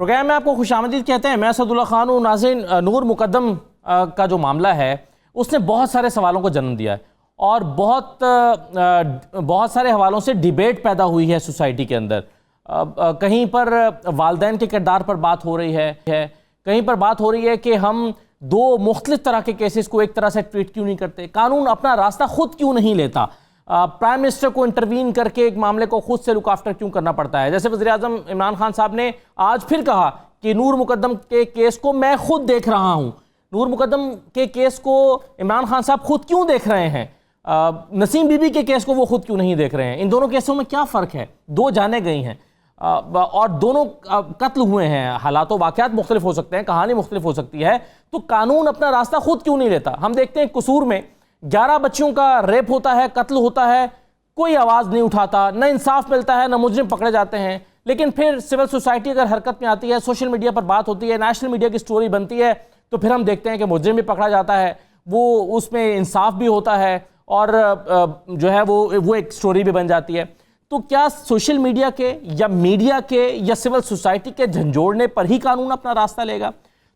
Programme میں آپ کو خوش آمدید کہتے ہیں. میں اسد اللہ خان ہوں. ناظرین، نور مقدم کا جو معاملہ ہے اس نے بہت سارے سوالوں کو جنم دیا ہے اور بہت سارے حوالوں سے ڈیبیٹ پیدا ہوئی ہے سوسائٹی کے اندر. کہیں پر والدین کے کردار پر بات ہو رہی ہے، کہیں پر بات ہو رہی ہے کہ ہم دو مختلف طرح کے کیسز کو ایک طرح سے ٹریٹ کیوں نہیں کرتے، قانون اپنا راستہ خود کیوں نہیں لیتا، پرائم منسٹر کو انٹروین کر کے ایک معاملے کو خود سے لک آفٹر کیوں کرنا پڑتا ہے. جیسے وزیراعظم عمران خان صاحب نے آج پھر کہا کہ نور مقدم کے کیس کو میں خود دیکھ رہا ہوں. نور مقدم کے کیس کو عمران خان صاحب خود کیوں دیکھ رہے ہیں، نسیم بی بی کے کیس کو وہ خود کیوں نہیں دیکھ رہے ہیں؟ ان دونوں کیسوں میں کیا فرق ہے؟ دو جانیں گئی ہیں اور دونوں قتل ہوئے ہیں. حالات و واقعات مختلف ہو سکتے ہیں، کہانی مختلف ہو سکتی ہے، تو قانون اپنا راستہ خود کیوں نہیں لیتا؟ ہم دیکھتے ہیں قصور میں 11 بچیوں کا ریپ ہوتا ہے، قتل ہوتا ہے، کوئی آواز نہیں اٹھاتا، نہ انصاف ملتا ہے، نہ مجرم پکڑے جاتے ہیں. لیکن پھر سول سوسائٹی اگر حرکت میں آتی ہے، سوشل میڈیا پر بات ہوتی ہے، نیشنل میڈیا کی سٹوری بنتی ہے، تو پھر ہم دیکھتے ہیں کہ مجرم بھی پکڑا جاتا ہے، وہ اس میں انصاف بھی ہوتا ہے اور جو ہے وہ ایک سٹوری بھی بن جاتی ہے. تو کیا سوشل میڈیا کے یا میڈیا کے یا سول سوسائٹی کے جھنجھوڑنے پر ہی قانون اپنا راستہ لے گا؟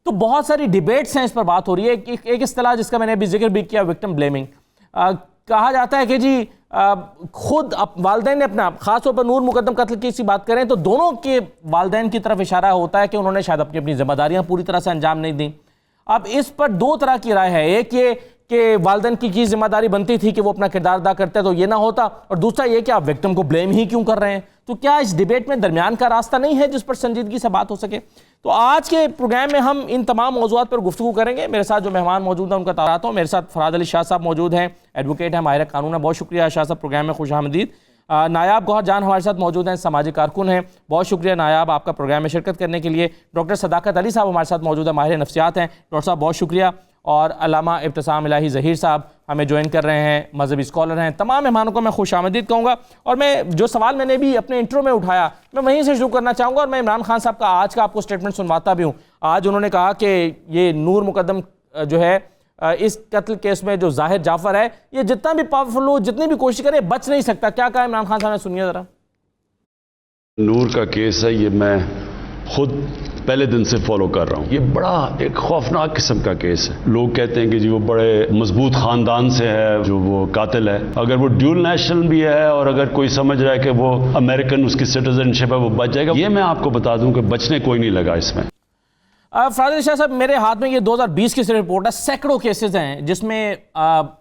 تو بہت ساری ڈیبیٹس ہیں اس پر بات ہو رہی ہے. ایک اصطلاح جس کا میں نے ابھی ذکر بھی کیا، وکٹم بلیمنگ. کہا جاتا ہے کہ جی خود والدین نے اپنا، خاص طور پر نور مقدم قتل کی بات کریں تو دونوں کے والدین کی طرف اشارہ ہوتا ہے کہ انہوں نے شاید اپنی ذمہ داریاں پوری طرح سے انجام نہیں دیں. اب اس پر دو طرح کی رائے ہے، ایک یہ کہ والدین کی ذمہ داری بنتی تھی کہ وہ اپنا کردار ادا کرتے تو یہ نہ ہوتا، اور دوسرا یہ کہ آپ وکٹم کو بلیم ہی کیوں کر رہے ہیں. تو کیا اس ڈیبیٹ میں درمیان کا راستہ نہیں ہے جس پر سنجیدگی سے بات ہو سکے؟ تو آج کے پروگرام میں ہم ان تمام موضوعات پر گفتگو کریں گے. میرے ساتھ جو مہمان موجود ہیں ان کا تعارف ہوں. میرے ساتھ فراد علی شاہ صاحب موجود ہیں، ایڈوکیٹ ہیں، ماہر قانون ہیں. بہت شکریہ شاہ صاحب، پروگرام میں خوش آمدید. نایاب گوہر جان ہمارے ساتھ موجود ہیں، سماجی کارکن ہیں. بہت شکریہ نایاب آپ کا پروگرام میں شرکت کرنے کے لیے. ڈاکٹر صداقت علی صاحب ہمارے ساتھ موجود ہیں، ماہر نفسیات ہیں. ڈاکٹر صاحب بہت شکریہ. اور علامہ ابتسام الہی ظہیر صاحب ہمیں جوائن کر رہے ہیں، مذہبی اسکالر ہیں. تمام مہمانوں کو میں خوش آمدید کہوں گا. اور میں جو سوال میں نے بھی اپنے انٹرو میں اٹھایا میں وہیں سے شروع کرنا چاہوں گا، اور میں عمران خان صاحب کا آج کا آپ کو سٹیٹمنٹ سنواتا بھی ہوں. آج انہوں نے کہا کہ یہ نور مقدم جو ہے اس قتل کیس میں جو ظاہر جعفر ہے، یہ جتنا بھی پاورفل ہو، جتنی بھی کوشش کرے، بچ نہیں سکتا. کیا کہا عمران خان صاحب نے؟ سنیے ذرا. نور کا کیس ہے، یہ میں خود پہلے دن سے فالو کر رہا ہوں. یہ بڑا ایک خوفناک قسم کا کیس ہے. لوگ کہتے ہیں کہ جی وہ بڑے مضبوط خاندان سے ہے جو وہ قاتل ہے. اگر وہ ڈیول نیشنل بھی ہے اور اگر کوئی سمجھ رہا ہے کہ وہ امریکن اس کی سٹیزن شپ ہے وہ بچ جائے گا، یہ میں آپ کو بتا دوں کہ بچنے کوئی نہیں لگا اس میں. فراد علی شاہ صاحب، میرے ہاتھ میں یہ 2020 کی صرف رپورٹ ہے. سینکڑوں کیسز ہیں جس میں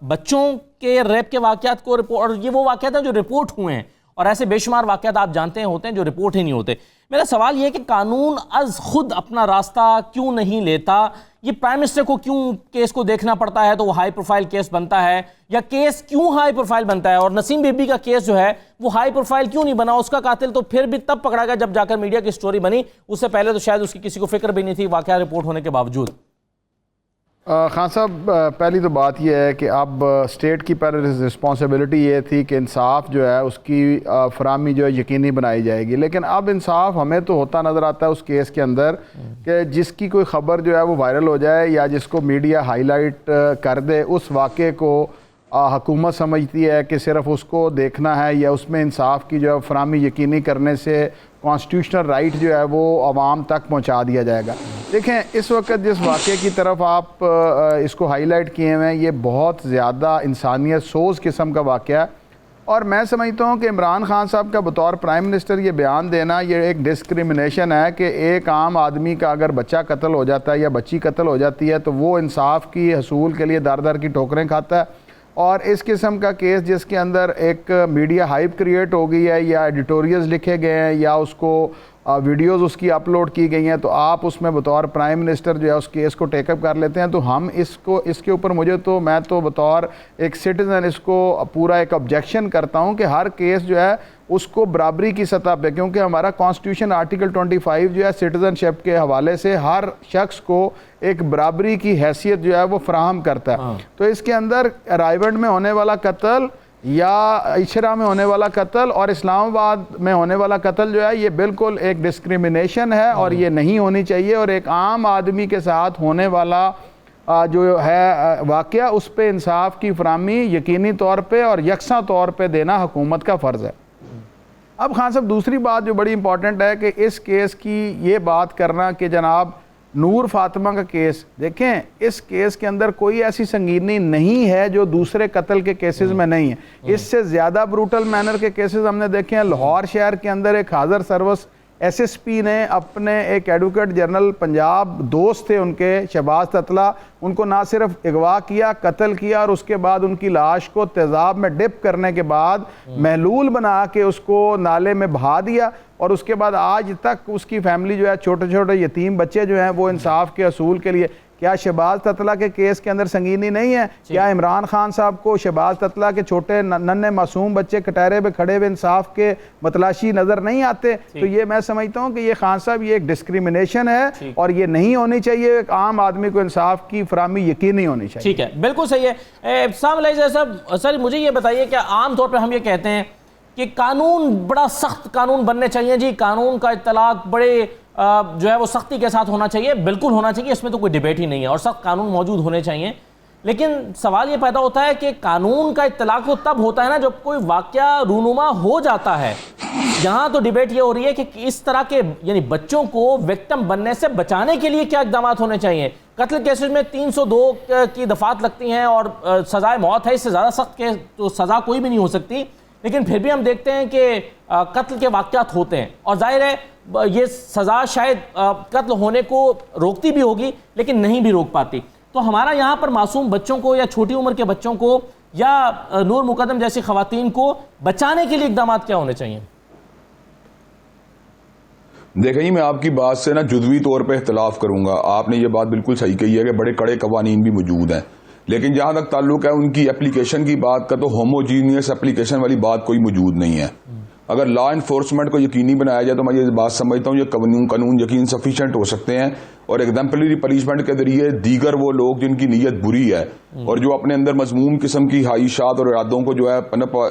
بچوں کے ریپ کے واقعات کو رپورٹ، اور یہ وہ واقعات ہیں جو رپورٹ ہوئے ہیں، اور ایسے بے شمار واقعات آپ جانتے ہیں ہوتے ہیں جو رپورٹ ہی نہیں ہوتے. میرا سوال یہ ہے کہ قانون از خود اپنا راستہ کیوں نہیں لیتا؟ یہ پرائم منسٹر کو کیوں کیس کو دیکھنا پڑتا ہے تو وہ ہائی پروفائل کیس بنتا ہے، یا کیس کیوں ہائی پروفائل بنتا ہے؟ اور نسیم بی بی کا کیس جو ہے وہ ہائی پروفائل کیوں نہیں بنا؟ اس کا قاتل تو پھر بھی تب پکڑا گیا جب جا کر میڈیا کی سٹوری بنی، اس سے پہلے تو شاید اس کی کسی کو فکر بھی نہیں تھی واقعہ رپورٹ ہونے کے باوجود. خان صاحب، پہلی تو بات یہ ہے کہ اب اسٹیٹ کی پہلے رسپانسبلٹی یہ تھی کہ انصاف جو ہے اس کی فراہمی جو ہے یقینی بنائی جائے گی. لیکن اب انصاف ہمیں تو ہوتا نظر آتا ہے اس کیس کے اندر کہ جس کی کوئی خبر جو ہے وہ وائرل ہو جائے یا جس کو میڈیا ہائی لائٹ کر دے، اس واقعے کو حکومت سمجھتی ہے کہ صرف اس کو دیکھنا ہے یا اس میں انصاف کی جو ہے فراہمی یقینی کرنے سے کانسٹیٹیوشنل رائٹ جو ہے وہ عوام تک پہنچا دیا جائے گا. دیکھیں، اس وقت جس واقعے کی طرف آپ اس کو ہائی لائٹ کیے ہوئے ہیں، یہ بہت زیادہ انسانیت سوز قسم کا واقعہ ہے. اور میں سمجھتا ہوں کہ عمران خان صاحب کا بطور پرائم منسٹر یہ بیان دینا یہ ایک ڈسکریمنیشن ہے کہ ایک عام آدمی کا اگر بچہ قتل ہو جاتا ہے یا بچی قتل ہو جاتی ہے تو وہ انصاف کی حصول کے لیے در در کی ٹھوکریں کھاتا ہے. اور اس قسم کا کیس جس کے اندر ایک میڈیا ہائپ کریٹ ہو گئی ہے یا ایڈیٹوریلز لکھے گئے ہیں یا اس کو ویڈیوز اس کی اپلوڈ کی گئی ہیں، تو آپ اس میں بطور پرائم منسٹر جو ہے اس کیس کو ٹیک اپ کر لیتے ہیں. تو ہم اس کے اوپر میں تو بطور ایک سٹیزن اس کو پورا ایک آبجیکشن کرتا ہوں کہ ہر کیس جو ہے اس کو برابری کی سطح پہ، کیونکہ ہمارا کانسٹیٹیوشن آرٹیکل 25 جو ہے سٹیزن شپ کے حوالے سے ہر شخص کو ایک برابری کی حیثیت جو ہے وہ فراہم کرتا ہے. تو اس کے اندر رائیونڈ میں ہونے والا قتل یا اشرا میں ہونے والا قتل اور اسلام آباد میں ہونے والا قتل جو ہے یہ بالکل ایک ڈسکریمنیشن ہے اور یہ نہیں ہونی چاہیے. اور ایک عام آدمی کے ساتھ ہونے والا جو ہے واقعہ، اس پہ انصاف کی فراہمی یقینی طور پہ اور یکساں طور پہ دینا حکومت کا فرض ہے. اب خان صاحب دوسری بات جو بڑی امپورٹنٹ ہے کہ اس کیس کی یہ بات کرنا کہ جناب نور فاطمہ کا کیس دیکھیں، اس کیس کے اندر کوئی ایسی سنگینی نہیں ہے جو دوسرے قتل کے کیسز میں نہیں ہے. اس سے زیادہ بروٹل مینر کے کیسز ہم نے دیکھے ہیں. لاہور شہر کے اندر ایک حاضر سروس ایس ایس پی نے اپنے ایک ایڈوکیٹ جنرل پنجاب دوست تھے ان کے شہباز تتلہ، ان کو نہ صرف اغوا کیا، قتل کیا اور اس کے بعد ان کی لاش کو تیزاب میں ڈپ کرنے کے بعد محلول بنا کے اس کو نالے میں بہا دیا، اور اس کے بعد آج تک اس کی فیملی جو ہے چھوٹے چھوٹے یتیم بچے جو ہیں وہ انصاف کے اصول کے لیے. کیا شہباز تتلہ کے کیس کے اندر سنگینی نہیں ہے؟ کیا عمران خان صاحب کو شہباز تتلہ کے چھوٹے ننھے معصوم بچے کٹہرے پہ کھڑے ہوئے انصاف کے متلاشی نظر نہیں آتے؟ تو یہ میں سمجھتا ہوں کہ یہ خان صاحب یہ ایک ڈسکریمنیشن ہے اور یہ نہیں ہونی چاہیے. ایک عام آدمی کو انصاف کی فراہمی یقینی ہونی چاہیے. ٹھیک ہے، بالکل صحیح ہے. السلام علیکم صاحب. سر مجھے یہ بتائیے کہ عام طور پہ ہم یہ کہتے ہیں کہ قانون بڑا سخت قانون بننے چاہیے جی، قانون کا اطلاق بڑے جو ہے وہ سختی کے ساتھ ہونا چاہیے. بالکل ہونا چاہیے، اس میں تو کوئی ڈیبیٹ ہی نہیں ہے، اور سخت قانون موجود ہونے چاہیے. لیکن سوال یہ پیدا ہوتا ہے کہ قانون کا اطلاق تو تب ہوتا ہے نا جب کوئی واقعہ رونما ہو جاتا ہے. یہاں تو ڈیبیٹ یہ ہو رہی ہے کہ اس طرح کے یعنی بچوں کو وکٹم بننے سے بچانے کے لیے کیا اقدامات ہونے چاہیے. قتل کیسز میں 302 کی دفعات لگتی ہیں اور سزائے موت ہے، اس سے زیادہ سخت کے تو سزا کوئی بھی نہیں ہو سکتی. لیکن پھر بھی ہم دیکھتے ہیں کہ قتل کے واقعات ہوتے ہیں، اور ظاہر ہے یہ سزا شاید قتل ہونے کو روکتی بھی ہوگی لیکن نہیں بھی روک پاتی. تو ہمارا یہاں پر معصوم بچوں کو یا چھوٹی عمر کے بچوں کو یا نور مقدم جیسی خواتین کو بچانے کے لیے اقدامات کیا ہونے چاہیے؟ دیکھیں میں آپ کی بات سے نا جزوی طور پہ اختلاف کروں گا. آپ نے یہ بات بالکل صحیح کہی ہے کہ بڑے کڑے قوانین بھی موجود ہیں، لیکن جہاں تک تعلق ہے ان کی اپلیکیشن کی بات کا تو ہوموجینیس اپلیکیشن والی بات کوئی موجود نہیں ہے. اگر لا انفورسمنٹ کو یقینی بنایا جائے تو میں یہ بات سمجھتا ہوں یہ قانون یقین سفیشینٹ ہو سکتے ہیں، اور ایگزمپلری پنشمنٹ کے ذریعے دیگر وہ لوگ جن کی نیت بری ہے اور جو اپنے اندر مذموم قسم کی خواہشات اور ارادوں کو جو ہے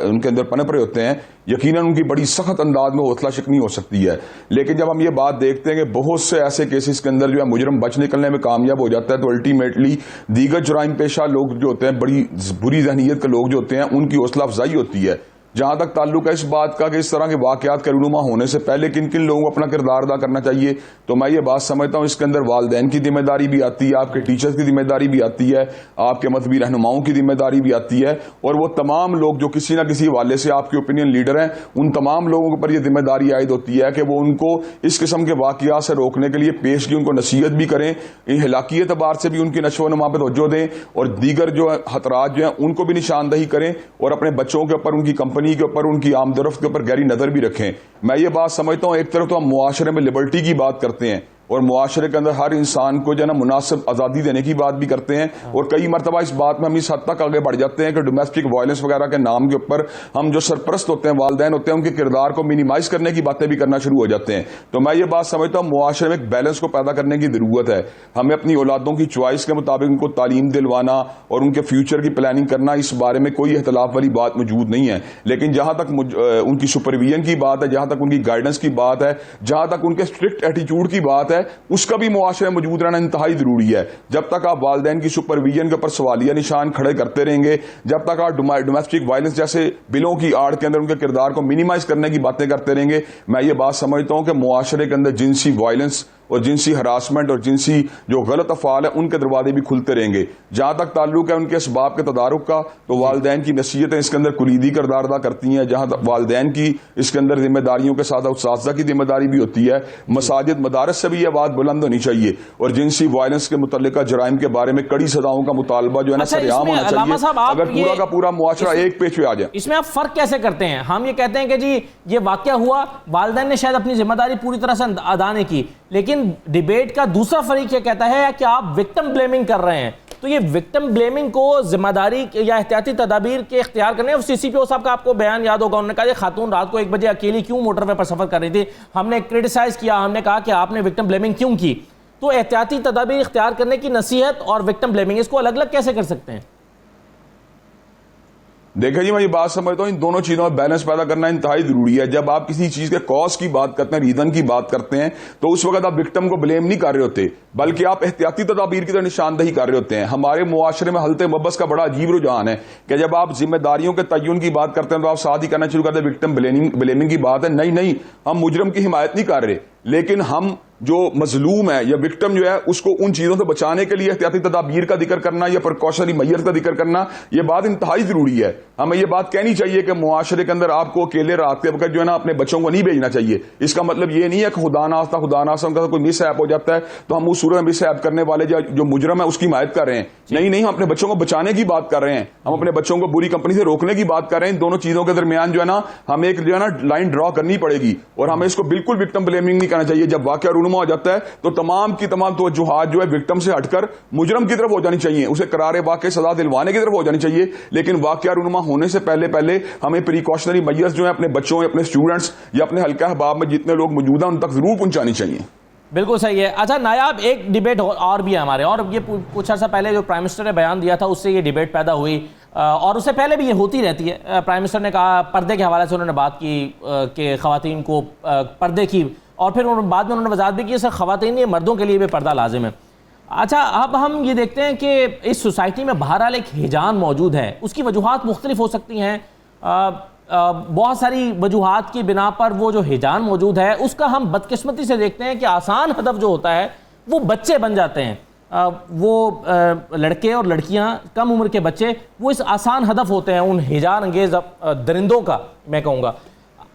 ان کے اندر پنپ رہے ہوتے ہیں، یقیناً ان کی بڑی سخت انداز میں حوصلہ شکنی ہو سکتی ہے. لیکن جب ہم یہ بات دیکھتے ہیں کہ بہت سے ایسے کیسز کے اندر جو ہے مجرم بچ نکلنے میں کامیاب ہو جاتا ہے، تو الٹیمیٹلی دیگر جرائم پیشہ لوگ جو ہوتے ہیں، بڑی بری ذہنیت کے لوگ جو ہوتے ہیں، ان کی حوصلہ افزائی ہوتی ہے. جہاں تک تعلق ہے اس بات کا کہ اس طرح کے واقعات کا رونما ہونے سے پہلے کن کن لوگوں کو اپنا کردار ادا کرنا چاہیے، تو میں یہ بات سمجھتا ہوں اس کے اندر والدین کی ذمہ داری بھی آتی ہے، آپ کے ٹیچرز کی ذمہ داری بھی آتی ہے، آپ کے مذہبی رہنماؤں کی ذمہ داری بھی آتی ہے، اور وہ تمام لوگ جو کسی نہ کسی حوالے سے آپ کے اوپینین لیڈر ہیں، ان تمام لوگوں کے اوپر یہ ذمہ داری عائد ہوتی ہے کہ وہ ان کو اس قسم کے واقعات سے روکنے کے لیے پیشگی ان کو نصیحت بھی کریں، اخلاقی اعتبار سے بھی ان کی نشو و نما پر توجہ دیں، اور دیگر جو خطرات جو ہیں ان کو بھی نشاندہی کریں، اور اپنے بچوں کے اوپر، ان کی کمپنی کے اوپر، ان کی آمد و رفت کے اوپر گہری نظر بھی رکھیں. میں یہ بات سمجھتا ہوں ایک طرف تو ہم معاشرے میں لبرٹی کی بات کرتے ہیں اور معاشرے کے اندر ہر انسان کو جو ہے نا مناسب آزادی دینے کی بات بھی کرتے ہیں، اور کئی مرتبہ اس بات میں ہم اس حد تک آگے بڑھ جاتے ہیں کہ ڈومیسٹک وائلنس وغیرہ کے نام کے اوپر ہم جو سرپرست ہوتے ہیں، والدین ہوتے ہیں، ان کے کردار کو منیمائز کرنے کی باتیں بھی کرنا شروع ہو جاتے ہیں. تو میں یہ بات سمجھتا ہوں معاشرے میں ایک بیلنس کو پیدا کرنے کی ضرورت ہے. ہمیں اپنی اولادوں کی چوائس کے مطابق ان کو تعلیم دلوانا اور ان کے فیوچر کی پلاننگ کرنا، اس بارے میں کوئی اختلاف والی بات موجود نہیں ہے. لیکن جہاں تک ان کی سپرویژن کی بات ہے، جہاں تک ان کی گائیڈنس کی بات ہے، جہاں تک ان کے اسٹرکٹ ایٹیچیوڈ کی بات ہے، اس کا بھی معاشرے میں موجود رہنا انتہائی ضروری ہے. جب تک آپ والدین کی سپرویژن کے اوپر سوالیہ نشان کھڑے کرتے رہیں گے، جب تک آپ ڈومیسٹک وائلنس جیسے بلوں کی آڑ کے اندر ان کے کردار کو منیمائز کرنے کی باتیں کرتے رہیں گے، میں یہ بات سمجھتا ہوں کہ معاشرے کے اندر جنسی وائلنس اور جنسی ہراسمنٹ اور جنسی جو غلط افعال ہیں ان کے دروازے بھی کھلتے رہیں گے. جہاں تک تعلق ہے ان کے اسباب کے تدارک کا، تو والدین کی نصیحتیں اس کے اندر کلیدی کردار ادا کرتی ہیں. جہاں تک والدین کی اس کے اندر ذمہ داریوں کے ساتھ اساتذہ کی ذمہ داری بھی ہوتی ہے. مساجد مدارس سے بھی یہ بات بلند ہونی چاہیے، اور جنسی وائلنس کے متعلقہ جرائم کے بارے میں کڑی سزاؤں کا مطالبہ جو ہے نا سر عام ہونا چاہیے، اگر پورا کا پورا معاشرہ ایک پیج پہ آ جائے. اس میں آپ فرق کیسے کرتے ہیں؟ ہم یہ کہتے ہیں کہ جی یہ واقعہ ہوا، والدین نے شاید اپنی ذمہ داری پوری طرح سے ادا نہیں کی، لیکن ڈیبیٹ کا دوسرا فریق یہ کہتا ہے کہ آپ وکٹم بلیمنگ کر رہے ہیں. تو یہ وکٹم بلیمنگ کو ذمہ داری یا احتیاطی تدابیر کے اختیار کرنے، سی سی پی او صاحب کا آپ کو بیان یاد ہوگا، انہوں نے کہا یہ خاتون رات کو 1 بجے اکیلی کیوں موٹر وے پر سفر کر رہی تھی، ہم نے کرٹیسائز کیا، ہم نے کہا کہ آپ نے وکٹم بلیمنگ کیوں کی. تو احتیاطی تدابیر اختیار کرنے کی نصیحت اور وکٹم بلیمنگ، اس کو الگ الگ کیسے کر سکتے ہیں؟ دیکھیں جی، میں یہ بات سمجھتا ہوں ان دونوں چیزوں میں بیلنس پیدا کرنا انتہائی ضروری ہے. جب آپ کسی چیز کے کاز کی بات کرتے ہیں، ریزن کی بات کرتے ہیں، تو اس وقت آپ وکٹم کو بلیم نہیں کر رہے ہوتے، بلکہ آپ احتیاطی تدابیر کی طرف نشاندہی کر رہے ہوتے ہیں. ہمارے معاشرے میں حالت مبس کا بڑا عجیب رجحان ہے کہ جب آپ ذمہ داریوں کے تعین کی بات کرتے ہیں تو آپ ساتھ ہی کرنا شروع کرتے ہیں وکٹم بلیمنگ کی بات ہے. نہیں، ہم مجرم کی حمایت نہیں کر رہے، لیکن ہم جو مظلوم ہے یا وکٹم جو ہے اس کو ان چیزوں سے بچانے کے لیے احتیاطی تدابیر کا ذکر کرنا یا پریکاشنری میئرز کا ذکر کرنا، یہ بات انتہائی ضروری ہے. ہمیں یہ بات کہنی چاہیے کہ معاشرے کے اندر آپ کو اکیلے رات کے وقت جو ہے نا اپنے بچوں کو نہیں بھیجنا چاہیے. اس کا مطلب یہ نہیں ہے کہ خدا ناخواستہ ان کا کوئی مس ہیپ ہو جاتا ہے تو ہم اس صورت میں مس ہیپ کرنے والے جو مجرم ہے اس کی حمایت کر رہے ہیں. نہیں، ہم اپنے بچوں کو بچانے کی بات کر رہے ہیں، ہم اپنے بچوں کو بری کمپنی سے روکنے کی بات کر رہے ہیں. ان دونوں چیزوں کے درمیان جو ہے نا ہمیں ایک جو ہے نا لائن ڈرا کرنی پڑے گی، اور ہمیں اس کو بالکل وکٹم بلیمنگ نہیں کرنا چاہیے. جب واقعہ رونما ہو جاتا ہے تو تمام کی تمام توجہات جو ہے وکٹم سے ہٹ کر مجرم کی طرف ہو جانی چاہیے، اسے قرار واقع سزا دلوانے کی طرف ہو جانی چاہیے. لیکن واقعہ رونما ہونے سے پہلے ہمیں پریکاشنری میئرز جو ہیں اپنے بچوں، اپنے اسٹوڈنٹس یا اپنے حلقہ احباب میں جتنے لوگ موجود ہیں ان تک ضرور پہنچانی چاہیے. بالکل صحیح ہے. اچھا نایاب، ایک ڈیبیٹ اور بھی ہے ہمارے، اور یہ کچھ عرصہ پہلے جو پرائم منسٹر نے بیان دیا تھا اس سے یہ ڈیبیٹ پیدا ہوئی، اور اس سے پہلے بھی یہ ہوتی رہتی ہے. پرائم منسٹر نے کہا، پردے کے حوالے سے انہوں نے بات کی کہ خواتین کو پردے کی، اور پھر بعد میں انہوں نے وضاحت بھی کی صرف خواتین نہیں، مردوں کے لیے بھی پردہ لازم ہے. اچھا اب ہم یہ دیکھتے ہیں کہ اس سوسائٹی میں بہرحال ایک ہیجان موجود ہے، اس کی وجوہات مختلف ہو سکتی ہیں. بہت ساری وجوہات کی بنا پر وہ جو ہیجان موجود ہے اس کا ہم بدقسمتی سے دیکھتے ہیں کہ آسان ہدف جو ہوتا ہے وہ بچے بن جاتے ہیں. وہ لڑکے اور لڑکیاں، کم عمر کے بچے، وہ اس آسان ہدف ہوتے ہیں ان ہیجان انگیز درندوں کا. میں کہوں گا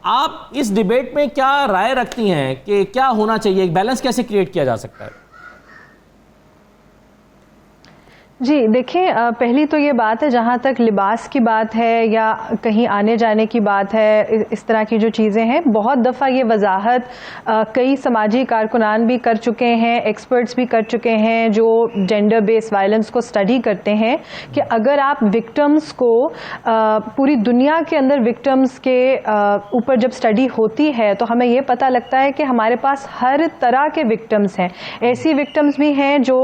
آپ اس ڈیبیٹ میں کیا رائے رکھتی ہیں کہ کیا ہونا چاہیے، ایک بیلنس کیسے کریٹ کیا جا سکتا ہے؟ جی دیکھیں، پہلی تو یہ بات ہے جہاں تک لباس کی بات ہے یا کہیں آنے جانے کی بات ہے، اس طرح کی جو چیزیں ہیں، بہت دفعہ یہ وضاحت کئی سماجی کارکنان بھی کر چکے ہیں، ایکسپرٹس بھی کر چکے ہیں جو جینڈر بیس وائلنس کو اسٹڈی کرتے ہیں، کہ اگر آپ وکٹمز کو پوری دنیا کے اندر وکٹمز کے اوپر جب اسٹڈی ہوتی ہے تو ہمیں یہ پتہ لگتا ہے کہ ہمارے پاس ہر طرح کے وکٹمز ہیں. ایسی وکٹمز بھی ہیں جو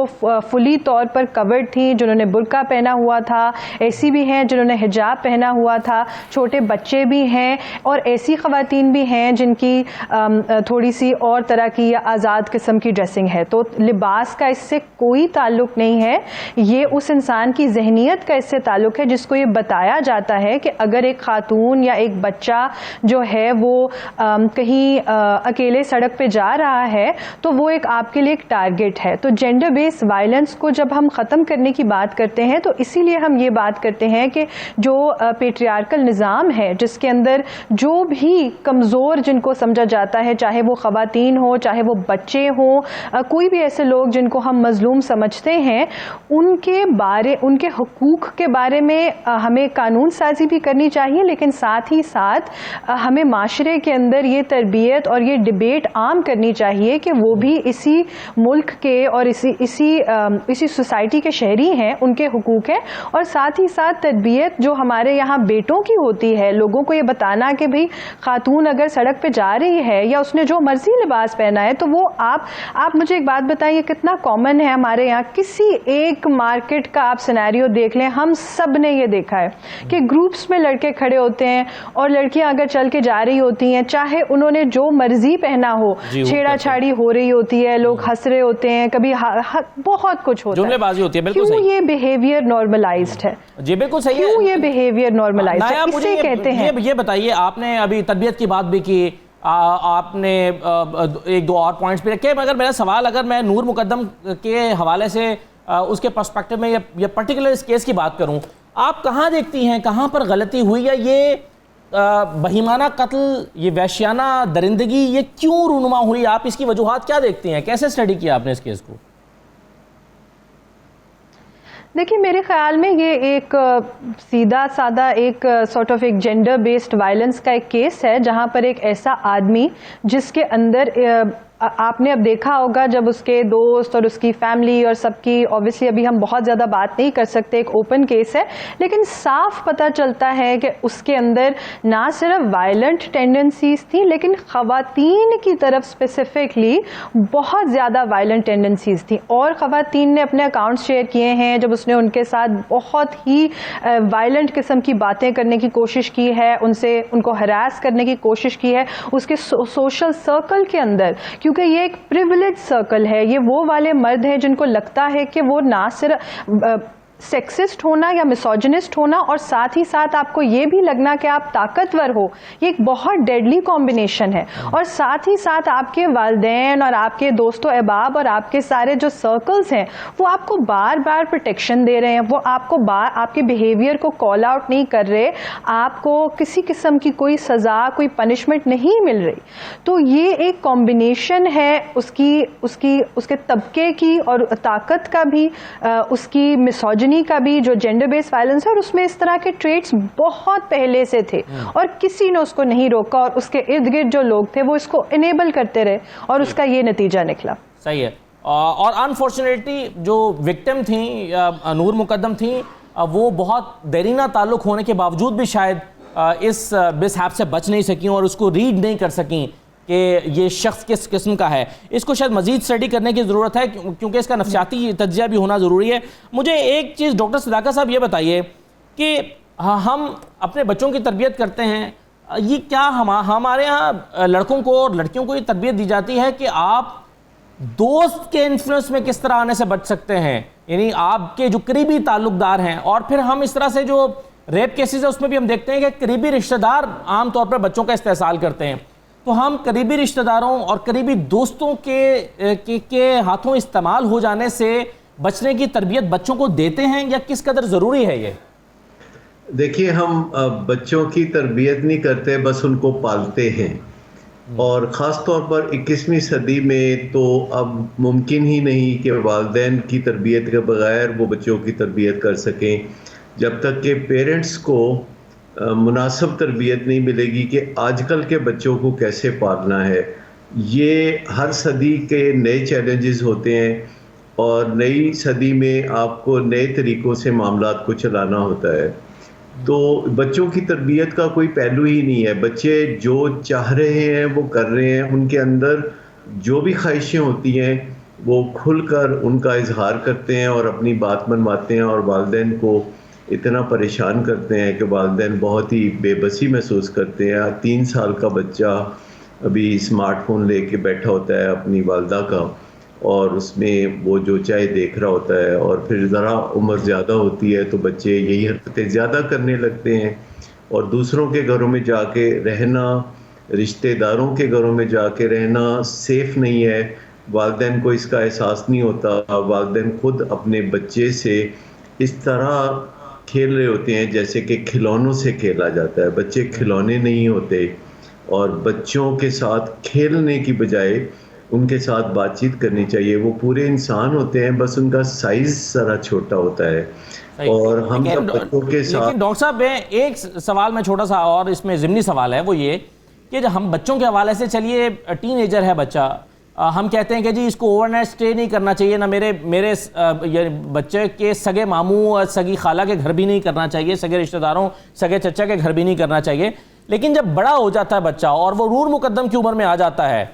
فلی طور پر کورڈ تھیں، جنہوں نے برقع پہنا ہوا تھا، ایسی بھی ہیں جنہوں نے حجاب پہنا ہوا تھا، چھوٹے بچے بھی ہیں، اور ایسی خواتین بھی ہیں جن کی تھوڑی سی اور طرح کی یا آزاد قسم کی ڈریسنگ ہے. تو لباس کا اس سے کوئی تعلق نہیں ہے، یہ اس انسان کی ذہنیت کا اس سے تعلق ہے جس کو یہ بتایا جاتا ہے کہ اگر ایک خاتون یا ایک بچہ جو ہے وہ کہیں اکیلے سڑک پہ جا رہا ہے تو وہ ایک آپ کے لیے ایک ٹارگٹ ہے. تو جینڈر بیس وائلنس کو جب ہم ختم کرنے کی بات کرتے ہیں تو اسی لیے ہم یہ بات کرتے ہیں کہ جو پیٹریارکل نظام ہے جس کے اندر جو بھی کمزور جن کو سمجھا جاتا ہے، چاہے وہ خواتین ہوں، چاہے وہ بچے ہوں، کوئی بھی ایسے لوگ جن کو ہم مظلوم سمجھتے ہیں، ان کے حقوق کے بارے میں ہمیں قانون سازی بھی کرنی چاہیے، لیکن ساتھ ہی ساتھ ہمیں معاشرے کے اندر یہ تربیت اور یہ ڈبیٹ عام کرنی چاہیے کہ وہ بھی اسی ملک کے اور اسی سوسائٹی کے شہری ہیں، ان کے حقوق ہیں. اور ساتھ ہی ساتھ تربیت جو ہمارے یہاں بیٹوں کی ہوتی ہے، لوگوں کو یہ بتانا کہ بھئی خاتون اگر سڑک پہ جا رہی ہے یا اس نے جو مرضی لباس پہنا ہے تو وہ آپ مجھے ایک بات بتائیں، یہ کتنا کامن ہے ہمارے یہاں. کسی ایک مارکیٹ کا آپ سینیریو دیکھ لیں، ہم سب نے یہ دیکھا ہے کہ گروپس میں لڑکے کھڑے ہوتے ہیں اور لڑکیاں اگر چل کے جا رہی ہوتی ہیں، چاہے انہوں نے جو مرضی پہنا ہو، چھیڑا چھاڑی ہو رہی ہوتی ہے، لوگ ہنس رہے ہوتے ہیں، کبھی بہت کچھ ہوتا ہے. جملے بازی ہوتی ہے. بالکل کیوں یہ بیہیویئر نارملائزڈ ہے؟ جی بالکل صحیح ہے. کیوں یہ بیہیویئر نارملائزڈ ہے؟ اسے کہتے ہیں. یہ بتائیے، آپ نے ابھی تربیت کی بات بھی کی، آپ نے ایک دو اور پوائنٹس بھی رکھے، مگر میرا سوال اگر میں نور مقدم کے حوالے سے اس کے پرسپیکٹو میں یا پرٹیکولر اس کیس کی بات کروں، آپ کہاں دیکھتی ہیں کہاں پر غلطی ہوئی، یا یہ بہیمانہ قتل، یہ وحشیانہ درندگی یہ کیوں رونما ہوئی؟ آپ اس کی وجوہات کیا دیکھتی ہیں؟ کیسے اسٹڈی کیا آپ نے اس کیس کو؟ دیکھیے میرے خیال میں یہ ایک سیدھا سادہ ایک سارٹ آف ایک جینڈر بیسڈ وائلنس کا ایک کیس ہے، جہاں پر ایک ایسا آدمی جس کے اندر آپ نے اب دیکھا ہوگا جب اس کے دوست اور اس کی فیملی اور سب کی, اوبیسلی ابھی ہم بہت زیادہ بات نہیں کر سکتے, ایک اوپن کیس ہے, لیکن صاف پتہ چلتا ہے کہ اس کے اندر نہ صرف وائلنٹ ٹینڈنسیز تھیں لیکن خواتین کی طرف اسپیسیفکلی بہت زیادہ وائلنٹ ٹینڈنسیز تھیں, اور خواتین نے اپنے اکاؤنٹس شیئر کیے ہیں جب اس نے ان کے ساتھ بہت ہی وائلنٹ قسم کی باتیں کرنے کی کوشش کی ہے, ان کو ہراس کرنے کی کوشش کی ہے اس کے سوشل سرکل کے اندر, کیونکہ یہ ایک پریویلیج سرکل ہے. یہ وہ والے مرد ہیں جن کو لگتا ہے کہ وہ نہ صرف سیکسسٹ ہونا یا مسوجنسٹ ہونا اور ساتھ ہی ساتھ آپ کو یہ بھی لگنا کہ آپ طاقتور ہو, یہ ایک بہت ڈیڈلی کمبینیشن ہے. اور ساتھ ہی ساتھ آپ کے والدین اور آپ کے دوست و احباب اور آپ کے سارے جو سرکلز ہیں وہ آپ کو بار بار پروٹیکشن دے رہے ہیں, وہ آپ کو آپ کے بیہیویئر کو کال آؤٹ نہیں کر رہے, آپ کو کسی قسم کی کوئی سزا کوئی پنشمنٹ نہیں مل رہی. تو یہ ایک کمبینیشن ہے اس کے طبقے کی اور طاقت کا بھی, اس کی مسوجنی کا بھی, جو جینڈر بیس وائلنس ہے, اور اس میں اس طرح کے ٹریٹس بہت پہلے سے تھے اور کسی نے اس کو نہیں روکا, اور اس کے ارد گرد جو لوگ تھے وہ اس کو انیبل کرتے رہے اور اس کا یہ نتیجہ نکلا. صحیح ہے. اور انفارچونیٹلی جو وکٹم تھیں نور مقدم تھیں وہ بہت دیرینہ تعلق ہونے کے باوجود بھی شاید اس مسہیپ سے بچ نہیں سکیں اور اس کو ریڈ نہیں کر سکیں کہ یہ شخص کس قسم کا ہے. اس کو شاید مزید اسٹڈی کرنے کی ضرورت ہے کیونکہ اس کا نفسیاتی تجزیہ بھی ہونا ضروری ہے. مجھے ایک چیز ڈاکٹر صداقت صاحب یہ بتائیے کہ ہم اپنے بچوں کی تربیت کرتے ہیں, یہ کیا ہمارے ہاں لڑکوں کو اور لڑکیوں کو یہ تربیت دی جاتی ہے کہ آپ دوست کے انفلوئنس میں کس طرح آنے سے بچ سکتے ہیں, یعنی آپ کے جو قریبی تعلق دار ہیں, اور پھر ہم اس طرح سے جو ریپ کیسز ہے اس میں بھی ہم دیکھتے ہیں کہ قریبی رشتہ دار عام طور پر بچوں کا استحصال کرتے ہیں. تو ہم قریبی رشتہ داروں اور قریبی دوستوں کے ہاتھوں استعمال ہو جانے سے بچنے کی تربیت بچوں کو دیتے ہیں یا کس قدر ضروری ہے یہ؟ دیکھیے, ہم بچوں کی تربیت نہیں کرتے, بس ان کو پالتے ہیں. اور خاص طور پر 21ویں صدی میں تو اب ممکن ہی نہیں کہ والدین کی تربیت کے بغیر وہ بچوں کی تربیت کر سکیں, جب تک کہ پیرنٹس کو مناسب تربیت نہیں ملے گی کہ آج کل کے بچوں کو کیسے پالنا ہے. یہ ہر صدی کے نئے چیلنجز ہوتے ہیں اور نئی صدی میں آپ کو نئے طریقوں سے معاملات کو چلانا ہوتا ہے. تو بچوں کی تربیت کا کوئی پہلو ہی نہیں ہے. بچے جو چاہ رہے ہیں وہ کر رہے ہیں, ان کے اندر جو بھی خواہشیں ہوتی ہیں وہ کھل کر ان کا اظہار کرتے ہیں اور اپنی بات منواتے ہیں, اور والدین کو اتنا پریشان کرتے ہیں کہ والدین بہت ہی بے بسی محسوس کرتے ہیں. 3 سال کا بچہ ابھی اسمارٹ فون لے کے بیٹھا ہوتا ہے اپنی والدہ کا, اور اس میں وہ جو چاہے دیکھ رہا ہوتا ہے, اور پھر ذرا عمر زیادہ ہوتی ہے تو بچے یہی حرکتیں زیادہ کرنے لگتے ہیں, اور دوسروں کے گھروں میں جا کے رہنا, رشتہ داروں کے گھروں میں جا کے رہنا سیف نہیں ہے. والدین کو اس کا احساس نہیں ہوتا. والدین خود اپنے بچے سے اس طرح کھیل رہے ہوتے ہیں جیسے کہ کھلونوں سے کھیلا جاتا ہے. بچے کھلونے نہیں ہوتے, اور بچوں کے ساتھ کھیلنے کی بجائے ان کے ساتھ بات چیت کرنی چاہیے. وہ پورے انسان ہوتے ہیں, بس ان کا سائز ذرا چھوٹا ہوتا ہے. اور ہم جب بچوں کے ساتھ, لیکن ڈاکٹر صاحب ایک سوال میں چھوٹا سا اور اس میں ضمنی سوال ہے, وہ یہ کہ جب ہم بچوں کے حوالے سے, چلیے ٹین ایجر ہے بچہ, ہم کہتے ہیں کہ جی اس کو اوور نائٹ اسٹے نہیں کرنا چاہیے, نہ میرے بچے کے سگے ماموں اور سگی خالہ کے گھر بھی نہیں کرنا چاہیے, سگے رشتہ داروں سگے چچا کے گھر بھی نہیں کرنا چاہیے. لیکن جب بڑا ہو جاتا ہے بچہ اور وہ نور مقدم کی عمر میں آ جاتا ہے,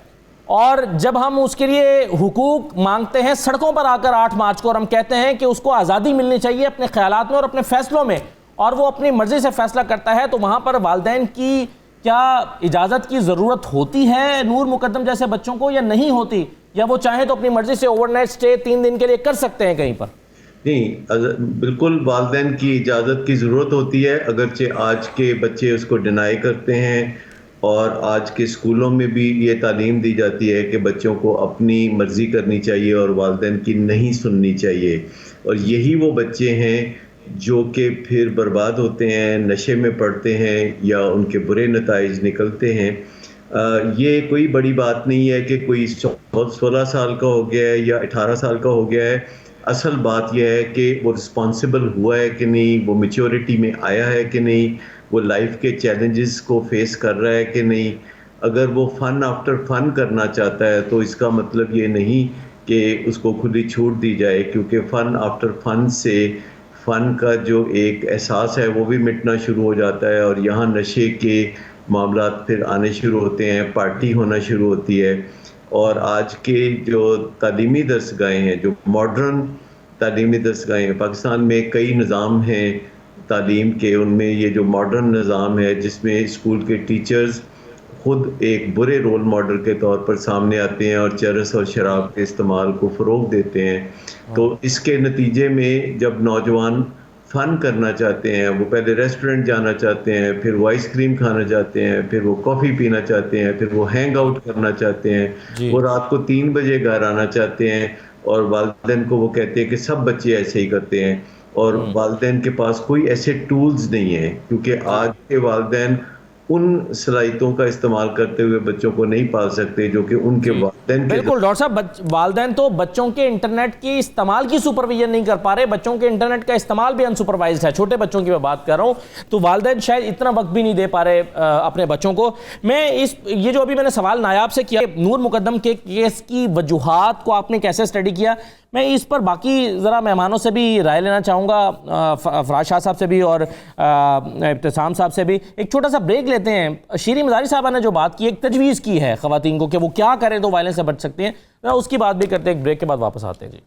اور جب ہم اس کے لیے حقوق مانگتے ہیں سڑکوں پر آ کر 8 مارچ کو, اور ہم کہتے ہیں کہ اس کو آزادی ملنی چاہیے اپنے خیالات میں اور اپنے فیصلوں میں, اور وہ اپنی مرضی سے فیصلہ کرتا ہے, تو وہاں پر والدین کی کیا اجازت کی ضرورت ہوتی ہے نور مقدم جیسے بچوں کو, یا نہیں ہوتی, یا وہ چاہیں تو اپنی مرضی سے اوور نائٹ اسٹے 3 دن کے لیے کر سکتے ہیں کہیں پر؟ نہیں, بالکل والدین کی اجازت کی ضرورت ہوتی ہے. اگرچہ آج کے بچے اس کو ڈینائی کرتے ہیں, اور آج کے اسکولوں میں بھی یہ تعلیم دی جاتی ہے کہ بچوں کو اپنی مرضی کرنی چاہیے اور والدین کی نہیں سننی چاہیے. اور یہی وہ بچے ہیں جو کہ پھر برباد ہوتے ہیں, نشے میں پڑتے ہیں, یا ان کے برے نتائج نکلتے ہیں. یہ کوئی بڑی بات نہیں ہے کہ کوئی 16 سال کا ہو گیا ہے یا 18 سال کا ہو گیا ہے. اصل بات یہ ہے کہ وہ رسپانسبل ہوا ہے کہ نہیں, وہ میچورٹی میں آیا ہے کہ نہیں, وہ لائف کے چیلنجز کو فیس کر رہا ہے کہ نہیں. اگر وہ فن آفٹر فن کرنا چاہتا ہے تو اس کا مطلب یہ نہیں کہ اس کو کھلی چھوٹ دی جائے، کیونکہ فن آفٹر فن سے فن کا جو ایک احساس ہے وہ بھی مٹنا شروع ہو جاتا ہے، اور یہاں نشے کے معاملات پھر آنے شروع ہوتے ہیں، پارٹی ہونا شروع ہوتی ہے۔ اور آج کے جو تعلیمی درسگاہیں ہیں، جو ماڈرن تعلیمی درسگاہیں ہیں، پاکستان میں کئی نظام ہیں تعلیم کے، ان میں یہ جو ماڈرن نظام ہے جس میں اسکول کے ٹیچرز خود ایک برے رول ماڈل کے طور پر سامنے آتے ہیں اور چرس اور شراب کے استعمال کو فروغ دیتے ہیں، تو اس کے نتیجے میں جب نوجوان فن کرنا چاہتے ہیں، وہ پہلے ریسٹورنٹ جانا چاہتے ہیں، پھر وہ آئس کریم کھانا چاہتے ہیں، پھر وہ کافی پینا چاہتے ہیں، پھر وہ ہینگ آؤٹ کرنا چاہتے ہیں، وہ رات کو 3 بجے گھر آنا چاہتے ہیں، اور والدین کو وہ کہتے ہیں کہ سب بچے ایسے ہی کرتے ہیں، اور والدین کے پاس کوئی ایسے ٹولز نہیں ہیں، کیونکہ آج کے والدین ان صلاحیتوں کا استعمال کرتے ہوئے بچوں کو نہیں پال سکتے جو کہ ان کے والدین کے بالکل ڈاکٹر صاحب، والدین تو بچوں کے انٹرنیٹ کی استعمال کی سپرویژن نہیں کر پا رہے، بچوں کے انٹرنیٹ کا استعمال بھی انسپروائزڈ ہے، چھوٹے بچوں کی میں بات کر رہا ہوں، تو والدین شاید اتنا وقت بھی نہیں دے پا رہے اپنے بچوں کو۔ میں یہ جو ابھی میں نے سوال نایاب سے کیا، نور مقدم کے کیس کی وجوہات کو آپ نے کیسے اسٹڈی کیا، میں اس پر باقی ذرا مہمانوں سے بھی رائے لینا چاہوں گا، فراز شاہ صاحب سے بھی اور ابتسام صاحب سے بھی۔ ایک چھوٹا سا بریک لیتے ہیں۔ شیریں مزاری صاحبہ نے جو بات کی، ایک تجویز کی ہے خواتین کو کہ وہ کیا کریں تو وائلنس سے بچ سکتے ہیں، اس کی بات بھی کرتے ہیں، ایک بریک کے بعد واپس آتے ہیں۔ جی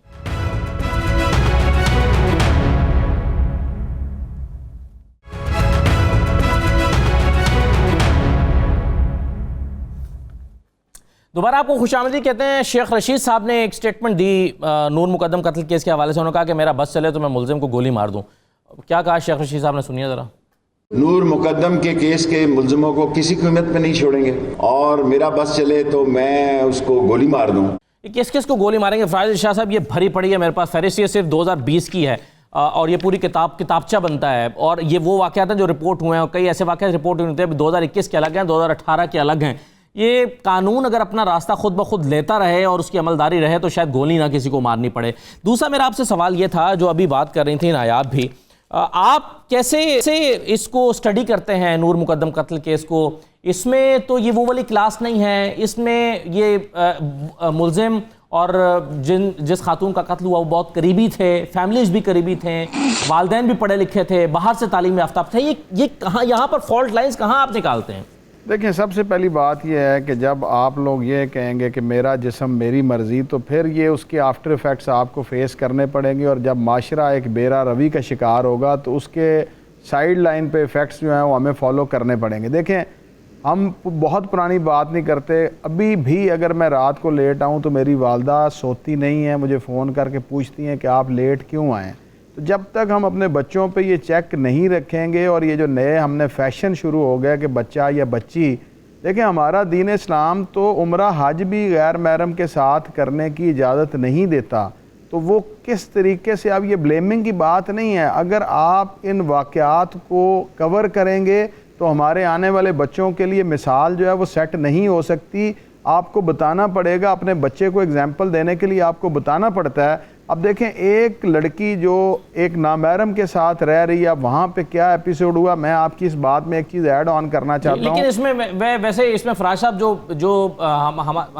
دوبارہ آپ کو خوش آمدید کہتے ہیں۔ شیخ رشید صاحب نے ایک سٹیٹمنٹ دی نور مقدم قتل کیس کے حوالے سے، انہوں نے کہا کہ میرا بس چلے تو میں ملزم کو گولی مار دوں۔ کیا کہا شیخ رشید صاحب نے، سنیے ذرا۔ نور مقدم کے کیس کے ملزموں کو کسی قیمت پہ نہیں چھوڑیں گے، اور میرا بس چلے تو میں اس کو گولی مار دوں۔ کس کو گولی ماریں گے؟ فراز شاہ صاحب، یہ بھری پڑی ہے میرے پاس فہرست، یہ صرف 2020 کی ہے، اور یہ پوری کتابچہ بنتا ہے، اور یہ وہ واقعات ہیں جو رپورٹ ہوئے ہیں، اور کئی ایسے واقعات رپورٹ ہوتے ہیں 2021 کے الگ ہیں، 2018 کے الگ ہیں۔ یہ قانون اگر اپنا راستہ خود بخود لیتا رہے اور اس کی عملداری رہے تو شاید گولی نہ کسی کو مارنی پڑے۔ دوسرا میرا آپ سے سوال یہ تھا، جو ابھی بات کر رہی تھی نایاب بھی، آپ کیسے اس کو اسٹڈی کرتے ہیں نور مقدم قتل کیس کو؟ اس میں تو یہ وہ والی کلاس نہیں ہے، اس میں یہ ملزم اور جس خاتون کا قتل ہوا وہ بہت قریبی تھے، فیملیز بھی قریبی تھے، والدین بھی پڑھے لکھے تھے، باہر سے تعلیم یافتہ تھے، یہ کہاں، یہاں پر فالٹ لائنز کہاں آپ نکالتے ہیں؟ دیکھیں، سب سے پہلی بات یہ ہے کہ جب آپ لوگ یہ کہیں گے کہ میرا جسم میری مرضی، تو پھر یہ اس کے آفٹر ایفیکٹس آپ کو فیس کرنے پڑیں گے، اور جب معاشرہ ایک بیرا روی کا شکار ہوگا تو اس کے سائیڈ لائن پہ ایفیکٹس جو ہیں وہ ہمیں فالو کرنے پڑیں گے۔ دیکھیں، ہم بہت پرانی بات نہیں کرتے، ابھی بھی اگر میں رات کو لیٹ آؤں تو میری والدہ سوتی نہیں ہیں، مجھے فون کر کے پوچھتی ہیں کہ آپ لیٹ کیوں آئیں۔ تو جب تک ہم اپنے بچوں پہ یہ چیک نہیں رکھیں گے، اور یہ جو نئے ہم نے فیشن شروع ہو گیا کہ بچہ یا بچی، دیکھیں ہمارا دین اسلام تو عمرہ حج بھی غیر محرم کے ساتھ کرنے کی اجازت نہیں دیتا، تو وہ کس طریقے سے، اب یہ بلیمنگ کی بات نہیں ہے، اگر آپ ان واقعات کو کور کریں گے تو ہمارے آنے والے بچوں کے لیے مثال جو ہے وہ سیٹ نہیں ہو سکتی۔ آپ کو بتانا پڑے گا، اپنے بچے کو اگزامپل دینے کے لیے آپ کو بتانا پڑتا ہے۔ اب دیکھیں، ایک لڑکی جو ایک نامحرم کے ساتھ رہ رہی ہے، وہاں پہ کیا ایپیسوڈ ہوا، میں آپ کی اس بات میں ایک چیز ایڈ آن کرنا چاہتا ہوں۔ لیکن اس میں ویسے اس میں فراز صاحب جو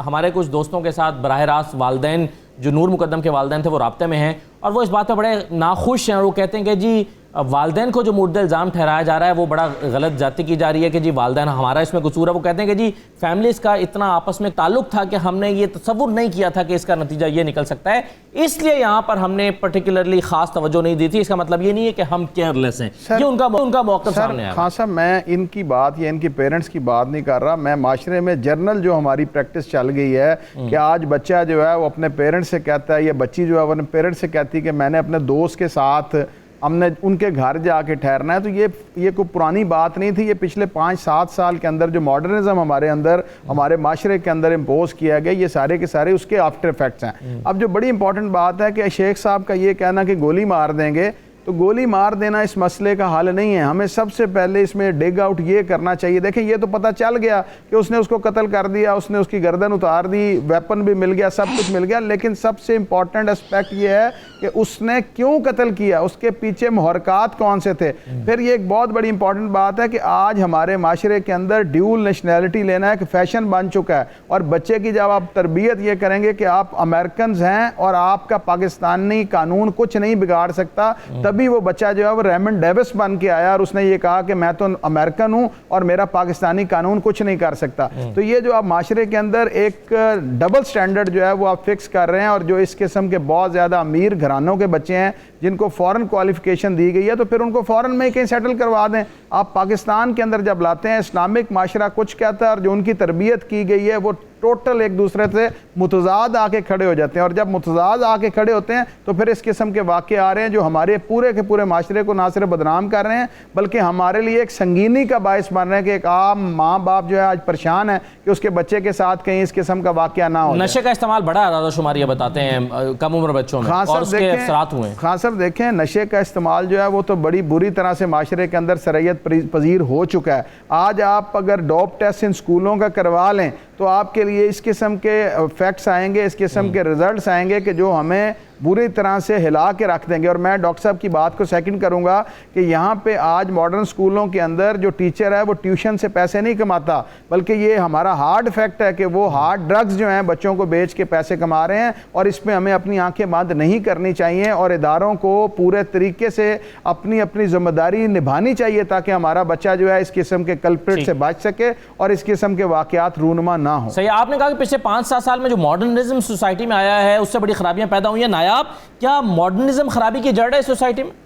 ہمارے کچھ دوستوں کے ساتھ براہ راست والدین، جو نور مقدم کے والدین تھے، وہ رابطے میں ہیں، اور وہ اس بات پہ بڑے ناخوش ہیں، اور وہ کہتے ہیں کہ جی والدین کو جو مورد الزام ٹھہرایا جا رہا ہے وہ بڑا غلط جاتی کی جا رہی ہے کہ جی والدین ہمارا اس میں قصور ہے۔ وہ کہتے ہیں کہ جی فیملیز کا اتنا آپس میں تعلق تھا کہ ہم نے یہ تصور نہیں کیا تھا کہ اس کا نتیجہ یہ نکل سکتا ہے، اس لیے یہاں پر ہم نے پرٹیکولرلی خاص توجہ نہیں دی تھی۔ اس کا مطلب یہ نہیں ہے کہ ہم کیئر لیس ہیں، یہ ان کا موقف سامنے آیا۔ خان صاحب، میں ان کی بات یا ان کی پیرنٹس کی بات نہیں کر رہا، میں معاشرے میں جرنل جو ہماری پریکٹس چل گئی ہے کہ آج بچہ جو ہے وہ اپنے پیرنٹس سے کہتا ہے، یا بچی جو ہے وہ اپنے پیرنٹس سے کہتی ہے کہ میں نے اپنے دوست کے ساتھ ہم نے ان کے گھر جا کے ٹھہرنا ہے، تو یہ کوئی پرانی بات نہیں تھی، یہ پچھلے 5-7 سال کے اندر جو ماڈرنزم ہمارے اندر، ہمارے معاشرے کے اندر امپوز کیا گیا، یہ سارے کے سارے اس کے آفٹر ایفیکٹس ہیں۔ اب جو بڑی امپورٹنٹ بات ہے کہ شیخ صاحب کا یہ کہنا کہ گولی مار دیں گے، تو گولی مار دینا اس مسئلے کا حل نہیں ہے. ہمیں سب سے پہلے اس میں ڈگ آؤٹ یہ کرنا چاہیے. دیکھیں یہ تو پتہ چل گیا کہ اس نے اس کو قتل کر دیا, اس نے اس کی گردن اتار دی, ویپن بھی مل گیا, سب کچھ مل گیا, لیکن سب سے امپورٹنٹ اسپیکٹ یہ ہے کہ اس نے کیوں قتل کیا, اس کے پیچھے محرکات کون سے تھے. پھر یہ ایک بہت بڑی امپورٹنٹ بات ہے کہ آج ہمارے معاشرے کے اندر ڈیول نیشنلٹی لینا ایک فیشن بن چکا ہے, اور بچے کی جب آپ تربیت یہ کریں گے کہ آپ امریکنز ہیں اور آپ کا پاکستانی قانون کچھ نہیں بگاڑ سکتا, تبھی وہ بچہ جو ہے وہ ریمنڈ ڈیوس بن کے آیا اور اس نے یہ کہا کہ میں تو امریکن ہوں اور میرا پاکستانی قانون کچھ نہیں کر سکتا. تو یہ جو آپ معاشرے کے اندر ایک ڈبل سٹینڈرڈ جو ہے وہ آپ فکس کر رہے ہیں, اور جو اس قسم کے بہت زیادہ امیر گھرانوں کے بچے ہیں جن کو فورن کوالیفیکیشن دی گئی ہے, تو پھر ان کو فورن میں ہی کہیں سیٹل کروا دیں. آپ پاکستان کے اندر جب لاتے ہیں اسلامک معاشرہ کچھ کہتا ہے, اور جو ان کی تربیت کی گئی ہے وہ ٹوٹل ایک دوسرے سے متضاد آ کے کھڑے ہو جاتے ہیں, اور جب متضاد آ کے کھڑے ہوتے ہیں تو پھر اس قسم کے واقعے آ رہے ہیں جو ہمارے پورے کے پورے معاشرے کو نہ صرف بدنام کر رہے ہیں بلکہ ہمارے لیے ایک سنگینی کا باعث بن رہے ہیں کہ ایک عام ماں باپ جو ہے آج پریشان ہے کہ اس کے بچے کے ساتھ کہیں اس قسم کا واقعہ نہ ہو. نشے کا استعمال بڑا زیادہ شمار یہ بتاتے ہیں کم عمر بچوں میں, اور اس کے اثرات ہوئے ہیں. خان صاحب دیکھیں, نشے کا استعمال جو ہے وہ تو بڑی بری طرح سے معاشرے کے اندر سرعیت پذیر ہو چکا ہے. آج آپ اگر ڈوپ ٹیسٹ ان سکولوں کا کروا لیں تو آپ کے لیے اس قسم کے فیکٹس آئیں گے, اس قسم کے ریزلٹس آئیں گے کہ جو ہمیں بری طرح سے ہلا کے رکھ دیں گے. اور میں ڈاکٹر صاحب کی بات کو سیکنڈ کروں گا کہ یہاں پہ آج ماڈرن سکولوں کے اندر جو ٹیچر ہے وہ ٹیوشن سے پیسے نہیں کماتا, بلکہ یہ ہمارا ہارڈ فیکٹ ہے کہ وہ ہارڈ ڈرگز جو ہیں بچوں کو بیچ کے پیسے کما رہے ہیں, اور اس پہ ہمیں اپنی آنکھیں بند نہیں کرنی چاہیے, اور اداروں کو پورے طریقے سے اپنی ذمہ داری نبھانی چاہیے تاکہ ہمارا بچہ جو ہے اس قسم کے کلپریٹ سے بچ سکے اور اس قسم کے واقعات رونما نہ ہوں. صحیح, آپ نے کہا کہ پچھلے 5-7 سال میں جو ماڈرنزم سوسائٹی میں آیا ہے اس سے بڑی خرابیاں پیدا ہوئی ہیں. نایاب, کیا ماڈرنزم خرابی کی جڑ ہے سوسائٹی میں؟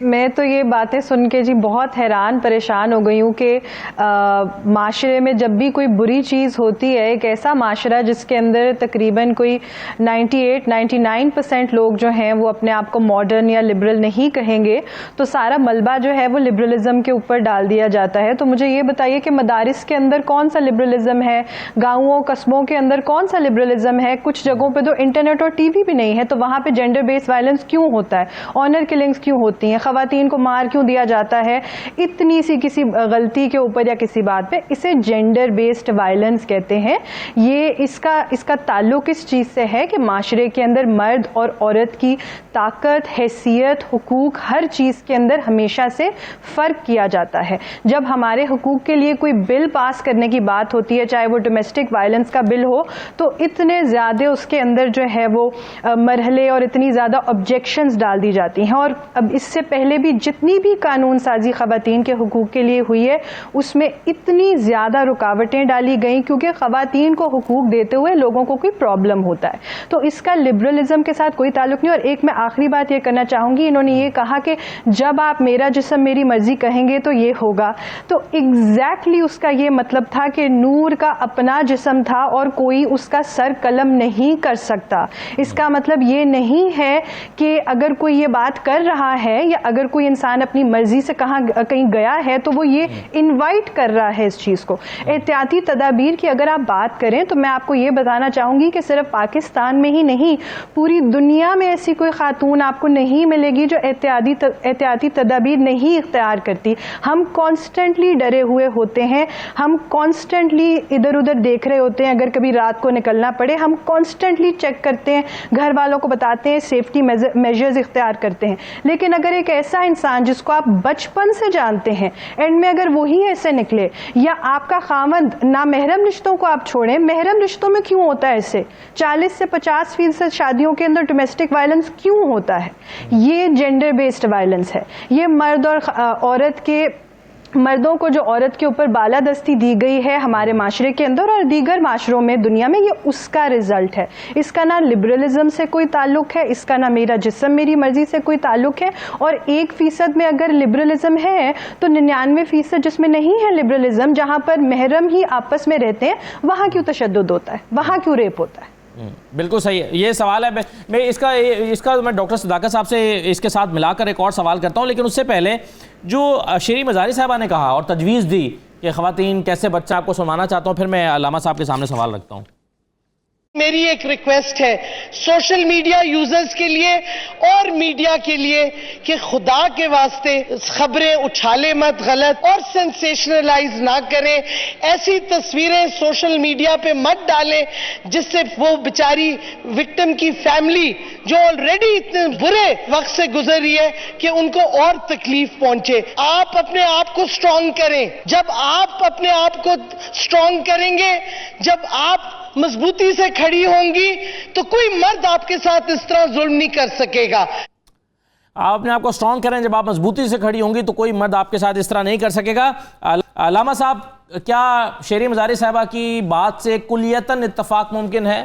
میں تو یہ باتیں سن کے جی بہت حیران پریشان ہو گئی ہوں کہ معاشرے میں جب بھی کوئی بری چیز ہوتی ہے, ایک ایسا معاشرہ جس کے اندر تقریباً کوئی 98-99% لوگ جو ہیں وہ اپنے آپ کو ماڈرن یا لبرل نہیں کہیں گے, تو سارا ملبہ جو ہے وہ لبرلزم کے اوپر ڈال دیا جاتا ہے. تو مجھے یہ بتائیے کہ مدارس کے اندر کون سا لبرلزم ہے, گاؤں قصبوں کے اندر کون سا لبرلزم ہے؟ کچھ جگہوں پہ تو انٹرنیٹ اور ٹی وی بھی نہیں ہے, تو وہاں پہ جینڈر بیس وائلنس کیوں ہوتا ہے, آنر کلنگز کیوں ہوتی ہیں, خواتین کو مار کیوں دیا جاتا ہے اتنی سی کسی غلطی کے اوپر یا کسی بات پہ؟ اسے جینڈر بیسڈ وائلنس کہتے ہیں. یہ اس کا تعلق اس چیز سے ہے کہ معاشرے کے اندر مرد اور عورت کی طاقت, حیثیت, حقوق, ہر چیز کے اندر ہمیشہ سے فرق کیا جاتا ہے. جب ہمارے حقوق کے لیے کوئی بل پاس کرنے کی بات ہوتی ہے, چاہے وہ ڈومیسٹک وائلنس کا بل ہو, تو اتنے زیادہ اس کے اندر جو ہے وہ مرحلے اور اتنی زیادہ آبجیکشنز ڈال دی جاتی ہیں. اور اب اس سے پہلے بھی جتنی بھی قانون سازی خواتین کے حقوق کے لیے ہوئی ہے اس میں اتنی زیادہ رکاوٹیں ڈالی گئیں کیونکہ خواتین کو حقوق دیتے ہوئے لوگوں کو کوئی پرابلم ہوتا ہے. تو اس کا لبرلزم کے ساتھ کوئی تعلق نہیں. اور ایک میں آخری بات یہ کرنا چاہوں گی, انہوں نے یہ کہا کہ جب آپ میرا جسم میری مرضی کہیں گے تو یہ ہوگا, تو ایگزیکٹلی اس کا یہ مطلب تھا کہ نور کا اپنا جسم تھا اور کوئی اس کا سر قلم نہیں کر سکتا. اس کا مطلب یہ نہیں ہے کہ اگر کوئی یہ بات کر رہا ہے یا اگر کوئی انسان اپنی مرضی سے کہیں گیا ہے تو وہ یہ انوائٹ کر رہا ہے اس چیز کو. احتیاطی تدابیر کی اگر آپ بات کریں تو میں آپ کو یہ بتانا چاہوں گی کہ صرف پاکستان میں ہی نہیں, پوری دنیا میں ایسی کوئی خاتون آپ کو نہیں ملے گی جو احتیاطی تدابیر نہیں اختیار کرتی. ہم کانسٹنٹلی ڈرے ہوئے ہوتے ہیں, ہم کانسٹنٹلی ادھر ادھر دیکھ رہے ہوتے ہیں. اگر کبھی رات کو نکلنا پڑے ہم کانسٹنٹلی چیک کرتے ہیں, گھر والوں کو بتاتے ہیں, سیفٹی میجرز اختیار کرتے ہیں. لیکن اگر ایک ایسا انسان جس کو آپ بچپن سے جانتے ہیں اینڈ میں اگر وہی ایسے نکلے, یا آپ کا خاوند, نامحرم رشتوں کو آپ چھوڑیں, محرم رشتوں میں کیوں ہوتا ہے ایسے 40 سے 50% شادیوں کے اندر ڈومیسٹک وائلنس کیوں ہوتا ہے؟ یہ جینڈر بیسڈ وائلنس ہے. یہ مرد اور عورت کے مردوں کو جو عورت کے اوپر بالادستی دی گئی ہے ہمارے معاشرے کے اندر اور دیگر معاشروں میں دنیا میں, یہ اس کا رزلٹ ہے. اس کا نہ لبرلزم سے کوئی تعلق ہے, اس کا نہ میرا جسم میری مرضی سے کوئی تعلق ہے. اور 1% میں اگر لبرلزم ہے تو 99% جس میں نہیں ہے لبرلزم, جہاں پر محرم ہی آپس میں رہتے ہیں, وہاں کیوں تشدد ہوتا ہے, وہاں کیوں ریپ ہوتا ہے؟ بالکل صحیح ہے. یہ سوال ہے, میں اس کا میں ڈاکٹر صداقت صاحب سے اس کے ساتھ ملا کر ایک اور سوال کرتا ہوں, لیکن اس سے پہلے جو شیریں مزاری صاحبہ نے کہا اور تجویز دی کہ خواتین کیسے بچہ, آپ کو سنوانا چاہتا ہوں, پھر میں علامہ صاحب کے سامنے سوال رکھتا ہوں. میری ایک ریکویسٹ ہے سوشل میڈیا یوزرز کے لیے اور میڈیا کے لیے کہ خدا کے واسطے خبریں اچھالے مت غلط اور سینسیشنلائز نہ کریں. ایسی تصویریں سوشل میڈیا پہ مت ڈالیں جس سے وہ بیچاری وکٹم کی فیملی جو آلریڈی اتنے برے وقت سے گزر رہی ہے کہ ان کو اور تکلیف پہنچے. آپ اپنے آپ کو سٹرونگ کریں. جب آپ اپنے آپ کو سٹرونگ کریں گے, جب آپ مضبوطی سے کھڑی ہوں گی تو کوئی مرد آپ کے ساتھ اس طرح ظلم نہیں کر سکے گا. آپ اپنے آپ کو سٹرونگ کریں, جب آپ مضبوطی سے کھڑی ہوں گی تو کوئی مرد آپ کے ساتھ اس طرح نہیں کر سکے گا. علامہ صاحب, کیا شیریں مزاری صاحبہ کی بات سے کلیتاً اتفاق ممکن ہے؟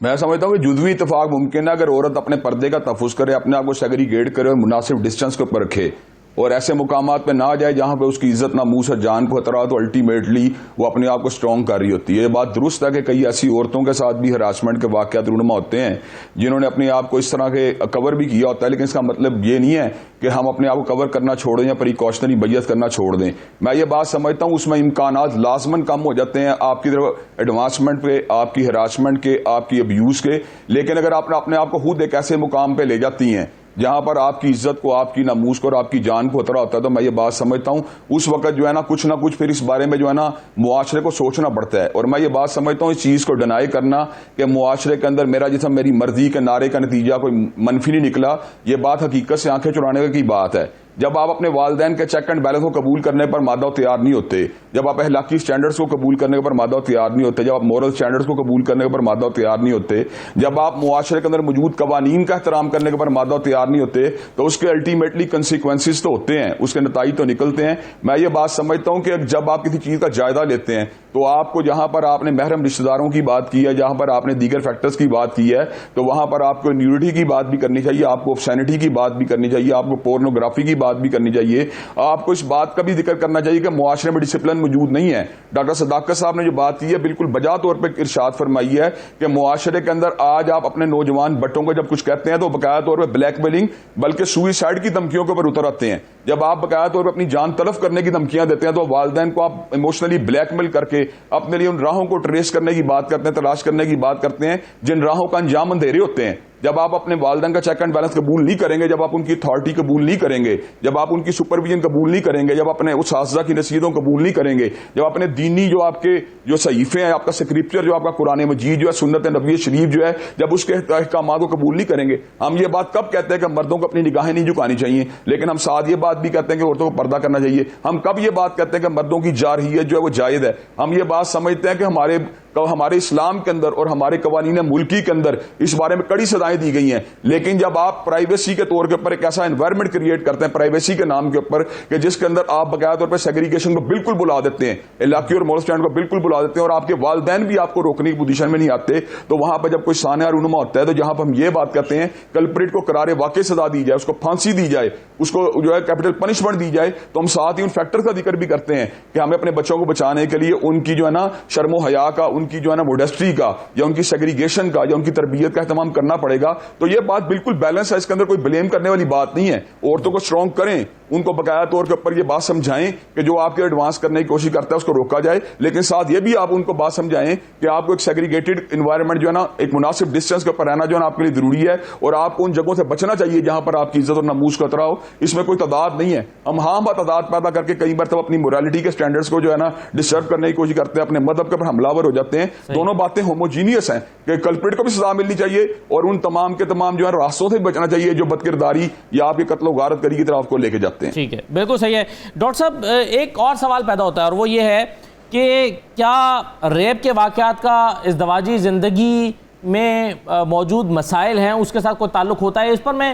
میں سمجھتا ہوں کہ جزوی اتفاق ممکن ہے اگر عورت اپنے پردے کا تحفظ کرے, اپنے آپ کو سیگریگیٹ کرے اور مناسب ڈسٹنس کے اوپر رکھے اور ایسے مقامات پہ نہ جائے جہاں پہ اس کی عزت ناموس اور جان کو خطرہ ہو, تو الٹیمیٹلی وہ اپنے آپ کو سٹرونگ کر رہی ہوتی ہے. یہ بات درست ہے کہ کئی ایسی عورتوں کے ساتھ بھی ہراسمنٹ کے واقعات رونما ہوتے ہیں جنہوں نے اپنے آپ کو اس طرح کے کور بھی کیا ہوتا ہے, لیکن اس کا مطلب یہ نہیں ہے کہ ہم اپنے آپ کو کور کرنا چھوڑ دیں یا پریکاشنری بیعت کرنا چھوڑ دیں. میں یہ بات سمجھتا ہوں اس میں امکانات لازماً کم ہو جاتے ہیں آپ کی طرف ایڈوانسمنٹ پہ, آپ کی ہراسمنٹ کے, آپ کی ابیوز کے, لیکن اگر آپ اپنے آپ کو خود ایک ایسے مقام پہ لے جاتی ہیں جہاں پر آپ کی عزت کو, آپ کی ناموس کو اور آپ کی جان کو خطرہ ہوتا ہے, تو میں یہ بات سمجھتا ہوں اس وقت جو ہے نا کچھ نہ کچھ پھر اس بارے میں جو ہے نا معاشرے کو سوچنا پڑتا ہے. اور میں یہ بات سمجھتا ہوں اس چیز کو ڈینائی کرنا کہ معاشرے کے اندر میرا جسم میری مرضی کے نعرے کا نتیجہ کوئی منفی نہیں نکلا, یہ بات حقیقت سے آنکھیں چرانے کی بات ہے. جب آپ اپنے والدین کے چیک اینڈ بیلنس کو قبول کرنے پر مادہ و تیار نہیں ہوتے, جب آپ اخلاقی سٹینڈرڈز کو قبول کرنے پر مادہ و تیار نہیں ہوتے, جب آپ مورل سٹینڈرڈز کو قبول کرنے پر مادہ و تیار نہیں ہوتے, جب آپ معاشرے کے اندر موجود قوانین کا احترام کرنے پر مادہ و تیار نہیں ہوتے, تو اس کے الٹیمیٹلی کنسیکوینسز تو ہوتے ہیں, اس کے نتائج تو نکلتے ہیں. میں یہ بات سمجھتا ہوں کہ جب آپ کسی چیز کا جائزہ لیتے ہیں تو آپ کو جہاں پر آپ نے محرم رشتہ داروں کی بات کی ہے, جہاں پر آپ نے دیگر فیکٹرز کی بات کی ہے, تو وہاں پر آپ کو نیوڈیٹی کی بات بھی کرنی چاہیے, آپ کو obscenity کی بات بھی کرنی چاہیے, آپ کو پورنوگرافی کی بات بھی کرنی چاہیے. آپ کو اس بات کا بھی ذکر کرنا چاہیے کہ معاشرے میں ڈسپلن موجود نہیں ہے. ڈاکٹر صداقت صاحب نے جو بات کی ہے بالکل بجا طور پہ ارشاد فرمائی ہے کہ معاشرے کے اندر آج آپ اپنے نوجوان بٹوں کو جب کچھ کہتے ہیں تو باقاعدہ طور پہ بلیک میلنگ بلکہ سوئسائڈ کی دھمکیوں کے اوپر اتر آتے ہیں. جب آپ باقاعدہ طور پہ اپنی جان تلف کرنے کی دھمکیاں دیتے ہیں تو والدین کو آپ ایموشنلی بلیک میل کر کے اپنے لیے ان راہوں کو ٹریس کرنے کی بات کرتے ہیں, تلاش کرنے کی بات کرتے ہیں جن راہوں کا انجام اندھیرے ہوتے ہیں. جب آپ اپنے والدین کا چیک اینڈ بیلنس قبول نہیں کریں گے, جب آپ ان کی اتھارٹی قبول نہیں کریں گے, جب آپ ان کی سپرویژن قبول نہیں کریں گے, جب اپنے اساتذہ کی نصیحتوں قبول نہیں کریں گے, جب اپنے دینی جو آپ کے جو صحیفے ہیں, آپ کا اسکرپچر جو آپ کا قرآن مجید جو ہے, سنت نبوی شریف جو ہے, جب اس کے احکامات کو قبول نہیں کریں گے. ہم یہ بات کب کہتے ہیں کہ مردوں کو اپنی نگاہیں نہیں جھکانی چاہیے, لیکن ہم ساتھ یہ بات بھی کہتے ہیں کہ عورتوں کو پردہ کرنا چاہیے. ہم کب یہ بات کہتے ہیں کہ مردوں کی جارحیت جو ہے وہ جائز ہے. ہم یہ بات سمجھتے ہیں کہ ہمارے اسلام کے اندر اور ہمارے قوانین ملکی کے اندر اس بارے میں کڑی سزائیں دی گئی ہیں, لیکن جب آپ پرائیویسی کے طور کے اوپر ایک ایسا انوائرمنٹ کریٹ کرتے ہیں پرائیویسی کے نام کے اوپر کہ جس کے اندر آپ باقاعدہ طور پر سیگریگیشن کو بالکل بلا دیتے ہیں, اخلاقی اور مورل اسٹینڈرڈ کو بالکل بلا دیتے ہیں, اور آپ کے والدین بھی آپ کو روکنے کی پوزیشن میں نہیں آتے, تو وہاں پہ جب کوئی سانحہ رونما ہوتا ہے تو جہاں پہ ہم یہ بات کرتے ہیں کلپریٹ کو قرار واقع سزا دی جائے, اس کو پھانسی دی جائے, اس کو جو ہے کیپٹل پنشمنٹ دی جائے, تو ہم ساتھ ہی ان فیکٹر کا ذکر بھی کرتے ہیں کہ ہمیں اپنے بچوں کو بچانے کے لیے ان کی جو ہے نا شرم و حیا کا, ان کی جو ہے نا موڈیسٹی کا, یا ان کی سیگریگیشن کا, یا ان کی تربیت کا اہتمام کرنا پڑے گا. تو یہ بات بالکل بیلنس ہے, اس کے اندر کوئی بلیم کرنے والی بات نہیں ہے. عورتوں کو اسٹرانگ کریں, ان کو باقاعدہ طور کے اوپر یہ بات سمجھائیں کہ جو آپ کے ایڈوانس کرنے کی کوشش کرتا ہے اس کو روکا جائے, لیکن ساتھ یہ بھی آپ ان کو بات سمجھائیں کہ آپ کو ایک سیگریگیٹڈ انوائرمنٹ جو ہے نا ایک مناسب ڈسٹینس کے اوپر رہنا جو ہے نا آپ کے لیے ضروری ہے, اور آپ کو ان جگہوں سے بچنا چاہیے جہاں پر آپ کی عزت اور ناموس کا خطرہ ہو. اس میں کوئی تعداد نہیں ہے. ہم تعداد پیدا کر کے کئی مرتبہ اپنی مورالٹی کے سٹینڈرڈز کو جو ہے نا ڈسٹرب کرنے کی کوشش کرتے ہیں, اپنے مذہب کے اوپر حملہ ور ہو جاتے ہیں. دونوں باتیں ہوموجینیس ہیں کہ کلپریٹ کو بھی سزا ملنی چاہیے اور ان تمام کے تمام جو ہے راستوں سے بچنا چاہیے جو بدکرداری یا آپ کی قتل و غارت کری کی طرف کو لے کے جاتے ہیں. ٹھیک ہے, بالکل صحیح ہے. ڈاکٹر صاحب, ایک اور سوال پیدا ہوتا ہے اور وہ یہ ہے کہ کیا ریپ کے واقعات کا ازدواجی زندگی میں موجود مسائل ہیں اس کے ساتھ کوئی تعلق ہوتا ہے؟ اس پر میں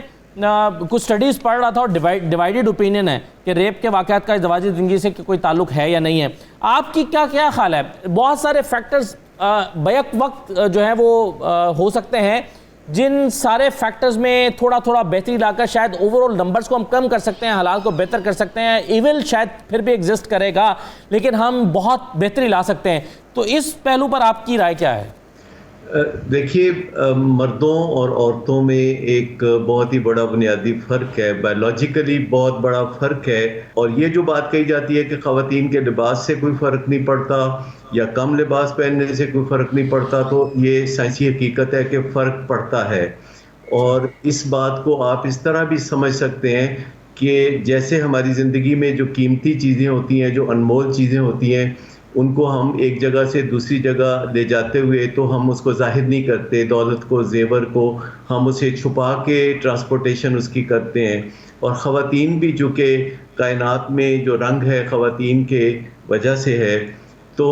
کچھ سٹڈیز پڑھ رہا تھا اور ڈیوائیڈڈ اوپینین ہے کہ ریپ کے واقعات کا ازدواجی زندگی سے کوئی تعلق ہے یا نہیں ہے. آپ کی کیا خیال ہے؟ بہت سارے فیکٹرز بیک وقت جو ہیں وہ ہو سکتے ہیں جن سارے فیکٹرز میں تھوڑا بہتری لا کر شاید اوورال نمبرز کو ہم کم کر سکتے ہیں, حالات کو بہتر کر سکتے ہیں. ایول شاید پھر بھی ایگزسٹ کرے گا لیکن ہم بہت بہتری لا سکتے ہیں. تو اس پہلو پر آپ کی رائے کیا ہے؟ دیکھیے مردوں اور عورتوں میں ایک بہت ہی بڑا بنیادی فرق ہے، بایولوجیکلی بہت بڑا فرق ہے، اور یہ جو بات کہی جاتی ہے کہ خواتین کے لباس سے کوئی فرق نہیں پڑتا یا کم لباس پہننے سے کوئی فرق نہیں پڑتا، تو یہ سائنسی حقیقت ہے کہ فرق پڑتا ہے۔ اور اس بات کو آپ اس طرح بھی سمجھ سکتے ہیں کہ جیسے ہماری زندگی میں جو قیمتی چیزیں ہوتی ہیں، جو انمول چیزیں ہوتی ہیں، ان کو ہم ایک جگہ سے دوسری جگہ لے جاتے ہوئے تو ہم اس کو ظاہر نہیں کرتے، دولت کو، زیور کو، ہم اسے چھپا کے ٹرانسپورٹیشن اس کی کرتے ہیں۔ اور خواتین بھی جو کہ کائنات میں جو رنگ ہے خواتین کے وجہ سے ہے، تو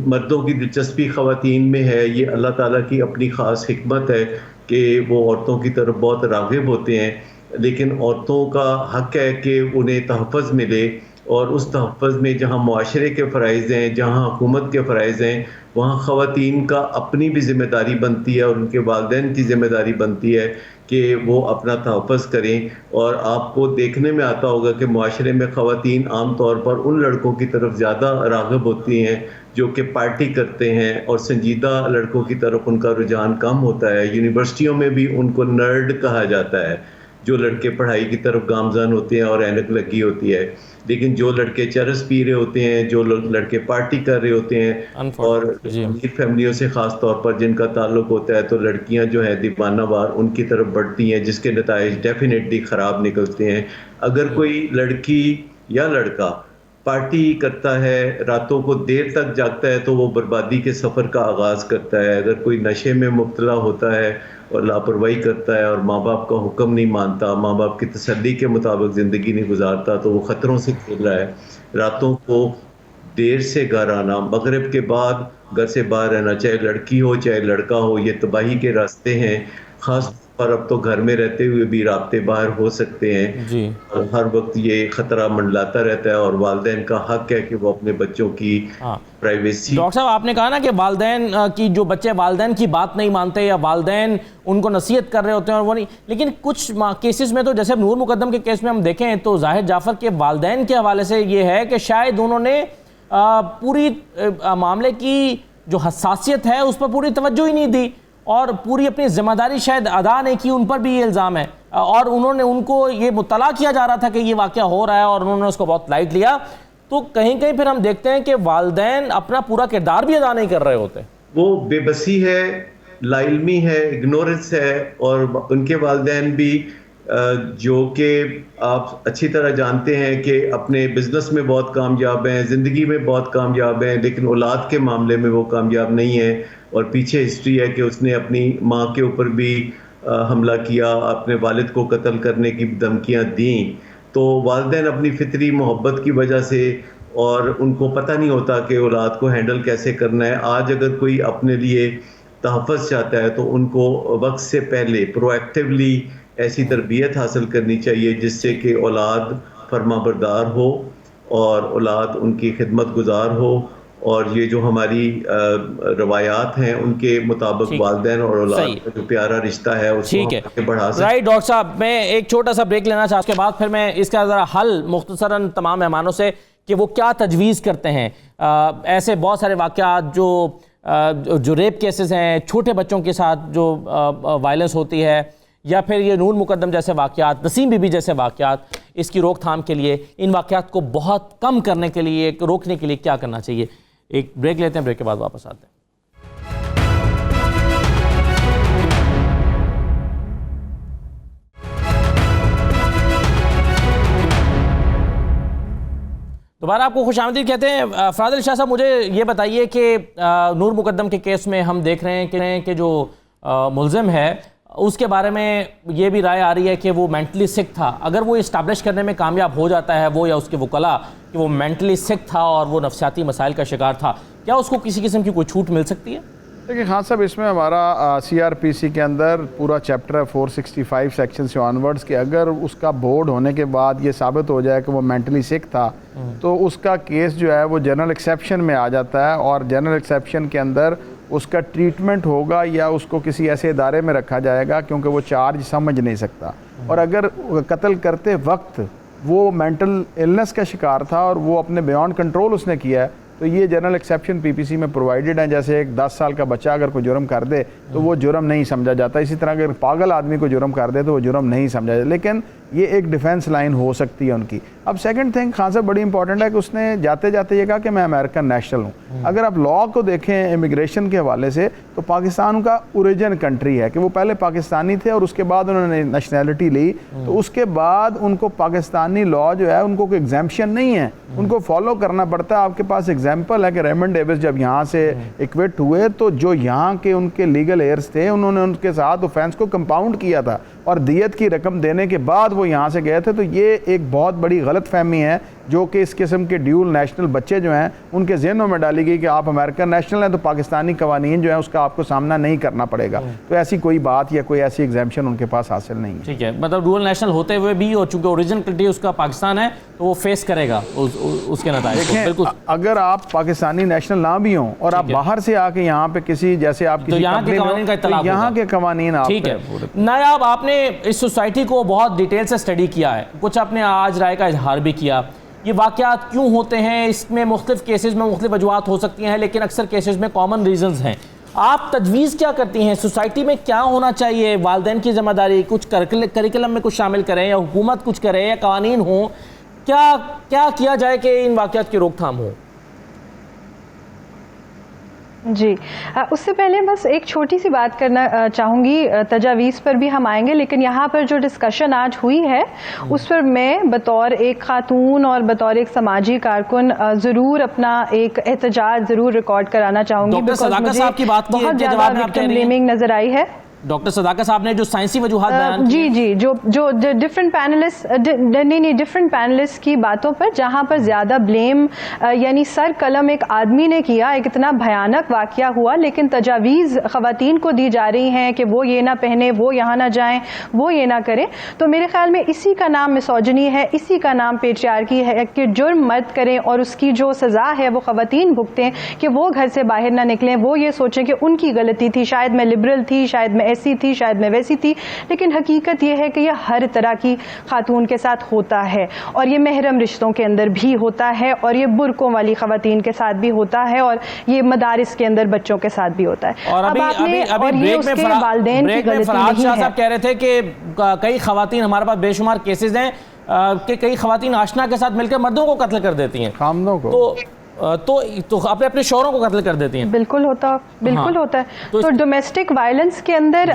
مردوں کی دلچسپی خواتین میں ہے، یہ اللہ تعالیٰ کی اپنی خاص حکمت ہے کہ وہ عورتوں کی طرف بہت راغب ہوتے ہیں، لیکن عورتوں کا حق ہے کہ انہیں تحفظ ملے، اور اس تحفظ میں جہاں معاشرے کے فرائض ہیں، جہاں حکومت کے فرائض ہیں، وہاں خواتین کا اپنی بھی ذمہ داری بنتی ہے اور ان کے والدین کی ذمہ داری بنتی ہے کہ وہ اپنا تحفظ کریں۔ اور آپ کو دیکھنے میں آتا ہوگا کہ معاشرے میں خواتین عام طور پر ان لڑکوں کی طرف زیادہ راغب ہوتی ہیں جو کہ پارٹی کرتے ہیں، اور سنجیدہ لڑکوں کی طرف ان کا رجحان کم ہوتا ہے۔ یونیورسٹیوں میں بھی ان کو نرڈ کہا جاتا ہے، جو لڑکے پڑھائی کی طرف گامزن ہوتے ہیں اور اینک لگی ہوتی ہے، لیکن جو لڑکے چرس پی رہے ہوتے ہیں، جو لڑکے پارٹی کر رہے ہوتے ہیں، اور امیر فیملیوں سے خاص طور پر جن کا تعلق ہوتا ہے، تو لڑکیاں جو ہیں دیوانہ وار ان کی طرف بڑھتی ہیں، جس کے نتائج ڈیفینیٹلی خراب نکلتے ہیں۔ اگر کوئی لڑکی یا لڑکا پارٹی کرتا ہے، راتوں کو دیر تک جاگتا ہے، تو وہ بربادی کے سفر کا آغاز کرتا ہے۔ اگر کوئی نشے میں مبتلا ہوتا ہے اور لاپرواہی کرتا ہے اور ماں باپ کا حکم نہیں مانتا، ماں باپ کی تسلی کے مطابق زندگی نہیں گزارتا، تو وہ خطروں سے کھیل رہا ہے۔ راتوں کو دیر سے گھر آنا، مغرب کے بعد گھر سے باہر رہنا، چاہے لڑکی ہو چاہے لڑکا ہو، یہ تباہی کے راستے ہیں۔ خاص طور پر اب تو گھر میں رہتے ہوئے بھی رابطے باہر ہو سکتے ہیں، اور ہر وقت یہ خطرہ منڈلاتا رہتا ہے، اور والدین کا حق ہے کہ وہ اپنے بچوں کی پرائیویسی۔ ڈاکٹر صاحب آپ نے کہا نا کہ والدین کی جو بچے والدین کی بات نہیں مانتے یا والدین ان کو نصیحت کر رہے ہوتے ہیں اور وہ نہیں، لیکن کچھ کیسز میں تو جیسے نور مقدم کے کیس میں ہم دیکھیں تو زاہد جعفر کے والدین کے حوالے سے یہ ہے کہ شاید انہوں نے پوری معاملے کی جو حساسیت ہے اس پر پوری توجہ ہی نہیں دی، اور پوری اپنی ذمہ داری شاید ادا نہیں کی، ان پر بھی یہ الزام ہے، اور انہوں نے ان کو یہ مطلع کیا جا رہا تھا کہ یہ واقعہ ہو رہا ہے اور انہوں نے اس کو بہت لائٹ لیا۔ تو کہیں کہیں پھر ہم دیکھتے ہیں کہ والدین اپنا پورا کردار بھی ادا نہیں کر رہے ہوتے، وہ بے بسی ہے، لا علمی ہے، اگنورنس ہے، اور ان کے والدین بھی جو کہ آپ اچھی طرح جانتے ہیں کہ اپنے بزنس میں بہت کامیاب ہیں، زندگی میں بہت کامیاب ہیں، لیکن اولاد کے معاملے میں وہ کامیاب نہیں ہیں، اور پیچھے ہسٹری ہے کہ اس نے اپنی ماں کے اوپر بھی حملہ کیا، اپنے والد کو قتل کرنے کی دھمکیاں دیں۔ تو والدین اپنی فطری محبت کی وجہ سے، اور ان کو پتہ نہیں ہوتا کہ اولاد کو ہینڈل کیسے کرنا ہے۔ آج اگر کوئی اپنے لیے تحفظ چاہتا ہے تو ان کو وقت سے پہلے پرو ایکٹیولی ایسی تربیت حاصل کرنی چاہیے جس سے کہ اولاد فرما بردار ہو اور اولاد ان کی خدمت گزار ہو، اور یہ جو ہماری روایات ہیں ان کے مطابق والدین اور اولاد کا جو پیارا رشتہ ہے اس کو آگے بڑھا سکتے ہیں۔ رائٹ ڈاکٹر صاحب، میں ایک چھوٹا سا بریک لینا چاہتا ہوں، اس کے بعد پھر میں اس کا ذرا حل مختصراً تمام مہمانوں سے کہ وہ کیا تجویز کرتے ہیں۔ ایسے بہت سارے واقعات جو ریپ کیسز ہیں، چھوٹے بچوں کے ساتھ جو وائلنس ہوتی ہے، یا پھر یہ نور مقدم جیسے واقعات، نسیم بی بی جیسے واقعات، اس کی روک تھام کے لیے، ان واقعات کو بہت کم کرنے کے لیے، روکنے کے لیے کیا کرنا چاہیے؟ ایک بریک لیتے ہیں، بریک کے بعد واپس آتے ہیں۔ دوبارہ آپ کو خوش آمدید کہتے ہیں۔ فراد علی شاہ صاحب، مجھے یہ بتائیے کہ نور مقدم کے کیس میں ہم دیکھ رہے ہیں کہ جو ملزم ہے اس کے بارے میں یہ بھی رائے آ رہی ہے کہ وہ مینٹلی سک تھا۔ اگر وہ اسٹیبلش کرنے میں کامیاب ہو جاتا ہے، وہ یا اس کے وکلاء، کہ وہ مینٹلی سک تھا اور وہ نفسیاتی مسائل کا شکار تھا، کیا اس کو کسی قسم کی کوئی چھوٹ مل سکتی ہے؟ دیکھیں خان صاحب، اس میں ہمارا سی آر پی سی کے اندر پورا چیپٹر ہے 465 سیکشن سے آنورڈز کہ اگر اس کا بورڈ ہونے کے بعد یہ ثابت ہو جائے کہ وہ مینٹلی سک تھا تو اس کا کیس جو ہے وہ جنرل ایکسیپشن میں آ جاتا ہے، اور جنرل ایکسیپشن کے اندر اس کا ٹریٹمنٹ ہوگا یا اس کو کسی ایسے ادارے میں رکھا جائے گا کیونکہ وہ چارج سمجھ نہیں سکتا۔ اور اگر قتل کرتے وقت وہ مینٹل النس کا شکار تھا اور وہ اپنے بیانڈ کنٹرول اس نے کیا ہے، تو یہ جنرل ایکسیپشن PPC میں پرووائڈڈ ہیں. جیسے ایک 10 سال کا بچہ اگر کوئی جرم کر دے تو وہ جرم نہیں سمجھا جاتا, اسی طرح اگر پاگل آدمی کو جرم کر دے تو وہ جرم نہیں سمجھا جاتا, لیکن یہ ایک ڈیفینس لائن ہو سکتی ہے ان کی. اب سیکنڈ تھنگ خان صاحب بڑی امپورٹنٹ ہے کہ اس نے جاتے جاتے یہ کہا کہ میں امریکن نیشنل ہوں. اگر آپ لا کو دیکھیں امیگریشن کے حوالے سے تو پاکستان کا اوریجن کنٹری ہے, کہ وہ پہلے پاکستانی تھے اور اس کے بعد انہوں نے نیشنلٹی لی, تو اس کے بعد ان کو پاکستانی لا جو ہے ان کو کوئی ایگزیمپشن نہیں ہے, ان کو فالو کرنا پڑتا ہے. آپ کے پاس ایگزامپل ہے کہ ریمنڈ ڈیوس جب یہاں سے ایکویٹ ہوئے تو جو یہاں کے ان کے لیگل ایئرز تھے انہوں نے ان کے ساتھ اوفینس کو کمپاؤنڈ کیا تھا اور دیت کی رقم دینے کے بعد وہ یہاں سے گئے تھے. تو یہ ایک بہت بڑی غلط فہمی ہے جو کہ اس قسم کے ڈیول نیشنل بچے جو ہیں ان کے ذہنوں میں ڈالی گئی کہ آپ امریکن نیشنل ہیں تو پاکستانی قوانین جو ہیں اس کا آپ کو سامنا نہیں کرنا پڑے گا. تو ایسی کوئی بات یا کوئی ایسی ایگزیمپشن ان کے پاس حاصل نہیں ہے. ٹھیک ہے, مطلب ڈوئل نیشنل ہوتے ہوئے بھی اور چونکہ اوریجن کنٹری اس کا پاکستان ہے تو وہ فیس کرے گا اس کے نتائج کو. بالکل, اگر آپ پاکستانی نیشنل نہ بھی ہوں اور آپ باہر سے آ کے یہاں پہ کسی جیسے آپ تو یہاں کے قوانین کا اطلاع ہوگا, یہاں کے قوانین آپ. ٹھیک ہے. نایاب, آپ نے اس سوسائٹی کو بہت ڈیٹیل سے اسٹڈی کیا ہے, کچھ آپ نے آج رائے کا اظہار بھی کیا. یہ واقعات کیوں ہوتے ہیں, اس میں مختلف کیسز میں مختلف وجوہات ہو سکتی ہیں, لیکن اکثر کیسز میں کامن ریزنز ہیں. آپ تجویز کیا کرتی ہیں سوسائٹی میں کیا ہونا چاہیے؟ والدین کی ذمہ داری, کچھ کریکلم میں کچھ شامل کریں یا حکومت کچھ کرے یا قوانین ہوں, کیا کیا جائے کہ ان واقعات کی روک تھام ہو؟ جی, اس سے پہلے بس ایک چھوٹی سی بات کرنا چاہوں گی, تجاویز پر بھی ہم آئیں گے, لیکن یہاں پر جو ڈسکشن آج ہوئی ہے اس پر میں بطور ایک خاتون اور بطور ایک سماجی کارکن ضرور اپنا ایک احتجاج ضرور ریکارڈ کرانا چاہوں گی. ڈاکٹر صداقت صاحب کی بات بہت زیادہ وکٹم بلیمنگ نظر آئی ہے. ڈاکٹر صداقت صاحب نے جو سائنسی وجوہات بیان کی, جی جو ڈفرنٹ پینلسٹ کی باتوں پر جہاں پر زیادہ بلیم یعنی سر قلم ایک آدمی نے کیا, ایک اتنا بھیانک واقعہ ہوا, لیکن تجاویز خواتین کو دی جا رہی ہیں کہ وہ یہ نہ پہنے, وہ یہاں نہ جائیں, وہ یہ نہ کریں. تو میرے خیال میں اسی کا نام مسوجنی ہے, اسی کا نام پیٹریارکی ہے کہ جرم مرد کریں اور اس کی جو سزا ہے وہ خواتین بھگتیں, کہ وہ گھر سے باہر نہ نکلیں, وہ یہ سوچیں کہ ان کی غلطی تھی, شاید میں لبرل تھی, شاید میں ایسی تھی, شاید میں ویسی تھی. لیکن حقیقت یہ ہے کہ یہ ہر طرح کی خاتون کے ساتھ ہوتا ہے, اور یہ محرم رشتوں کے اندر بھی ہوتا ہے, اور یہ برقعوں والی خواتین کے ساتھ بھی ہوتا ہے, اور یہ مدارس کے اندر بچوں کے ساتھ بھی ہوتا ہے. اور ابھی بریک میں فرحاد شاہ صاحب کہہ رہے تھے کہ کئی خواتین, ہمارے پاس بے شمار کیسز ہیں کہ کئی خواتین آشنا کے ساتھ مل کر مردوں کو قتل کر دیتی ہیں, خامدوں کو, تو اپنے شوہروں کو قتل کر دیتی ہیں. بالکل ہوتا ہے. تو ڈومیسٹک وائلنس کے اندر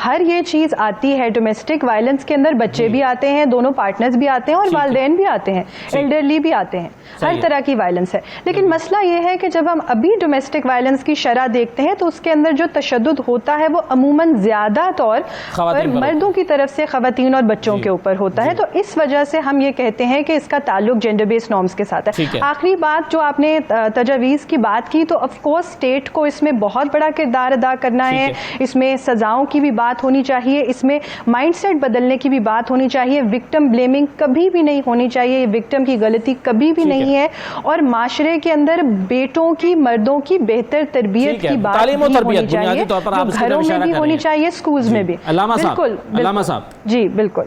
ہر یہ چیز آتی ہے. ڈومیسٹک وائلنس کے اندر بچے بھی آتے ہیں, دونوں پارٹنرز بھی آتے ہیں, اور والدین بھی آتے ہیں, ایلڈرلی بھی آتے ہیں, ہر طرح کی وائلنس ہے. لیکن مسئلہ یہ ہے کہ جب ہم ابھی ڈومیسٹک وائلنس کی شرح دیکھتے ہیں تو اس کے اندر جو تشدد ہوتا ہے وہ عموماً زیادہ طور پر مردوں کی طرف سے خواتین اور بچوں کے اوپر ہوتا ہے. تو اس وجہ سے ہم یہ کہتے ہیں کہ اس کا تعلق جینڈر بیس نارمز کے ساتھ ہے. آخری بات جو آپ نے تجاویز کی بات کی, تو آف کورس اسٹیٹ کو اس میں بہت بڑا کردار ادا کرنا ہے. اس میں سزاؤں کی بھی بات ہونی چاہیے, اس میں مائنڈ سیٹ بدلنے کی بھی بات ہونی چاہیے. وکٹم بلیمنگ کبھی بھی نہیں ہونی چاہیے, یہ وکٹم کی غلطی کبھی بھی نہیں ہے. اور معاشرے کے اندر بیٹوں کی, مردوں کی بہتر تربیت کی بات بھی ہونی چاہیے, جو گھروں میں بھی ہونی چاہیے, اسکولز میں بھی. علامہ صاحب جی بالکل.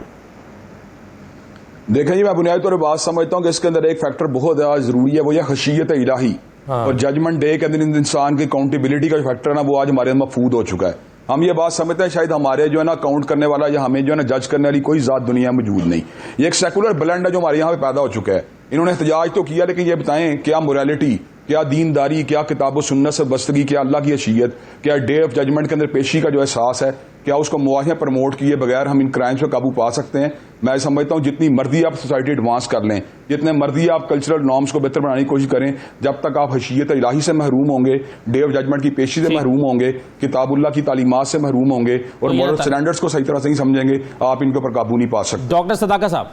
دیکھیں جی, میں بنیادی طور پر بات سمجھتا ہوں کہ اس کے اندر ایک فیکٹر بہت زیادہ ضروری ہے, وہ یہ خشیت الہی اور ججمنٹ ڈے کے اندر انسان کی اکاؤنٹیبلٹی کا جو فیکٹر ہے نا, وہ آج ہمارے اندر مفقود ہو چکا ہے. ہم یہ بات سمجھتے ہیں شاید ہمارے جو ہے نا اکاؤنٹ کرنے والا یا ہمیں جو ہے نا جج کرنے والی کوئی ذات دنیا میں موجود نہیں. یہ ایک سیکولر بلنڈ ہے جو ہمارے یہاں پہ پیدا ہو چکا ہے. انہوں نے احتجاج تو کیا, لیکن یہ بتائیں کیا موریلٹی, کیا دینداری, کیا کتاب و سنت سے بستگی, کیا اللہ کی حیثیت, کیا ڈے آف ججمنٹ کے اندر پیشی کا جو احساس ہے, کیا اس کو معاشرے پروموٹ کیے بغیر ہم ان کرائمز پہ قابو پا سکتے ہیں؟ میں سمجھتا ہوں جتنی مرضی آپ سوسائٹی ایڈوانس کر لیں, جتنے مرضی آپ کلچرل نارمز کو بہتر بنانے کی کوشش کریں, جب تک آپ حیثیت الہی سے محروم ہوں گے, ڈے آف ججمنٹ کی پیشی سے محروم ہوں گے, کتاب اللہ کی تعلیمات سے محروم ہوں گے, اور مورل اسٹینڈرڈز کو صحیح طرح سے نہیں سمجھیں گے, آپ ان کے اوپر قابو نہیں پا سکتے. ڈاکٹر صداقت صاحب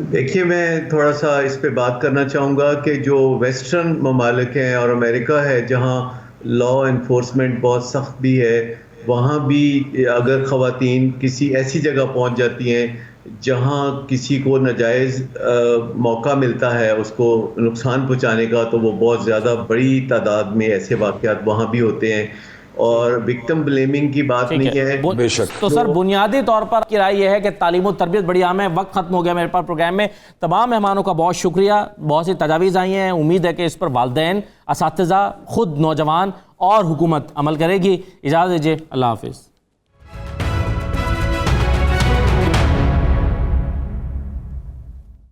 دیکھیے, میں تھوڑا سا اس پہ بات کرنا چاہوں گا کہ جو ویسٹرن ممالک ہیں اور امریکہ ہے جہاں لا انفورسمنٹ بہت سخت بھی ہے, وہاں بھی اگر خواتین کسی ایسی جگہ پہنچ جاتی ہیں جہاں کسی کو ناجائز موقع ملتا ہے اس کو نقصان پہنچانے کا, تو وہ بہت زیادہ بڑی تعداد میں ایسے واقعات وہاں بھی ہوتے ہیں. اور وکٹم بلیمنگ کی بات نہیں ہے. بے شک. تو سر بنیادی طور پر کی رائے یہ ہے کہ تعلیم و تربیت بڑی اہم ہے. وقت ختم ہو گیا میرے پاس پروگرام میں. تمام مہمانوں کا بہت شکریہ. بہت سی تجاویز آئی ہیں, امید ہے کہ اس پر والدین, اساتذہ, خود نوجوان اور حکومت عمل کرے گی. اجازت دیجیے, اللہ حافظ.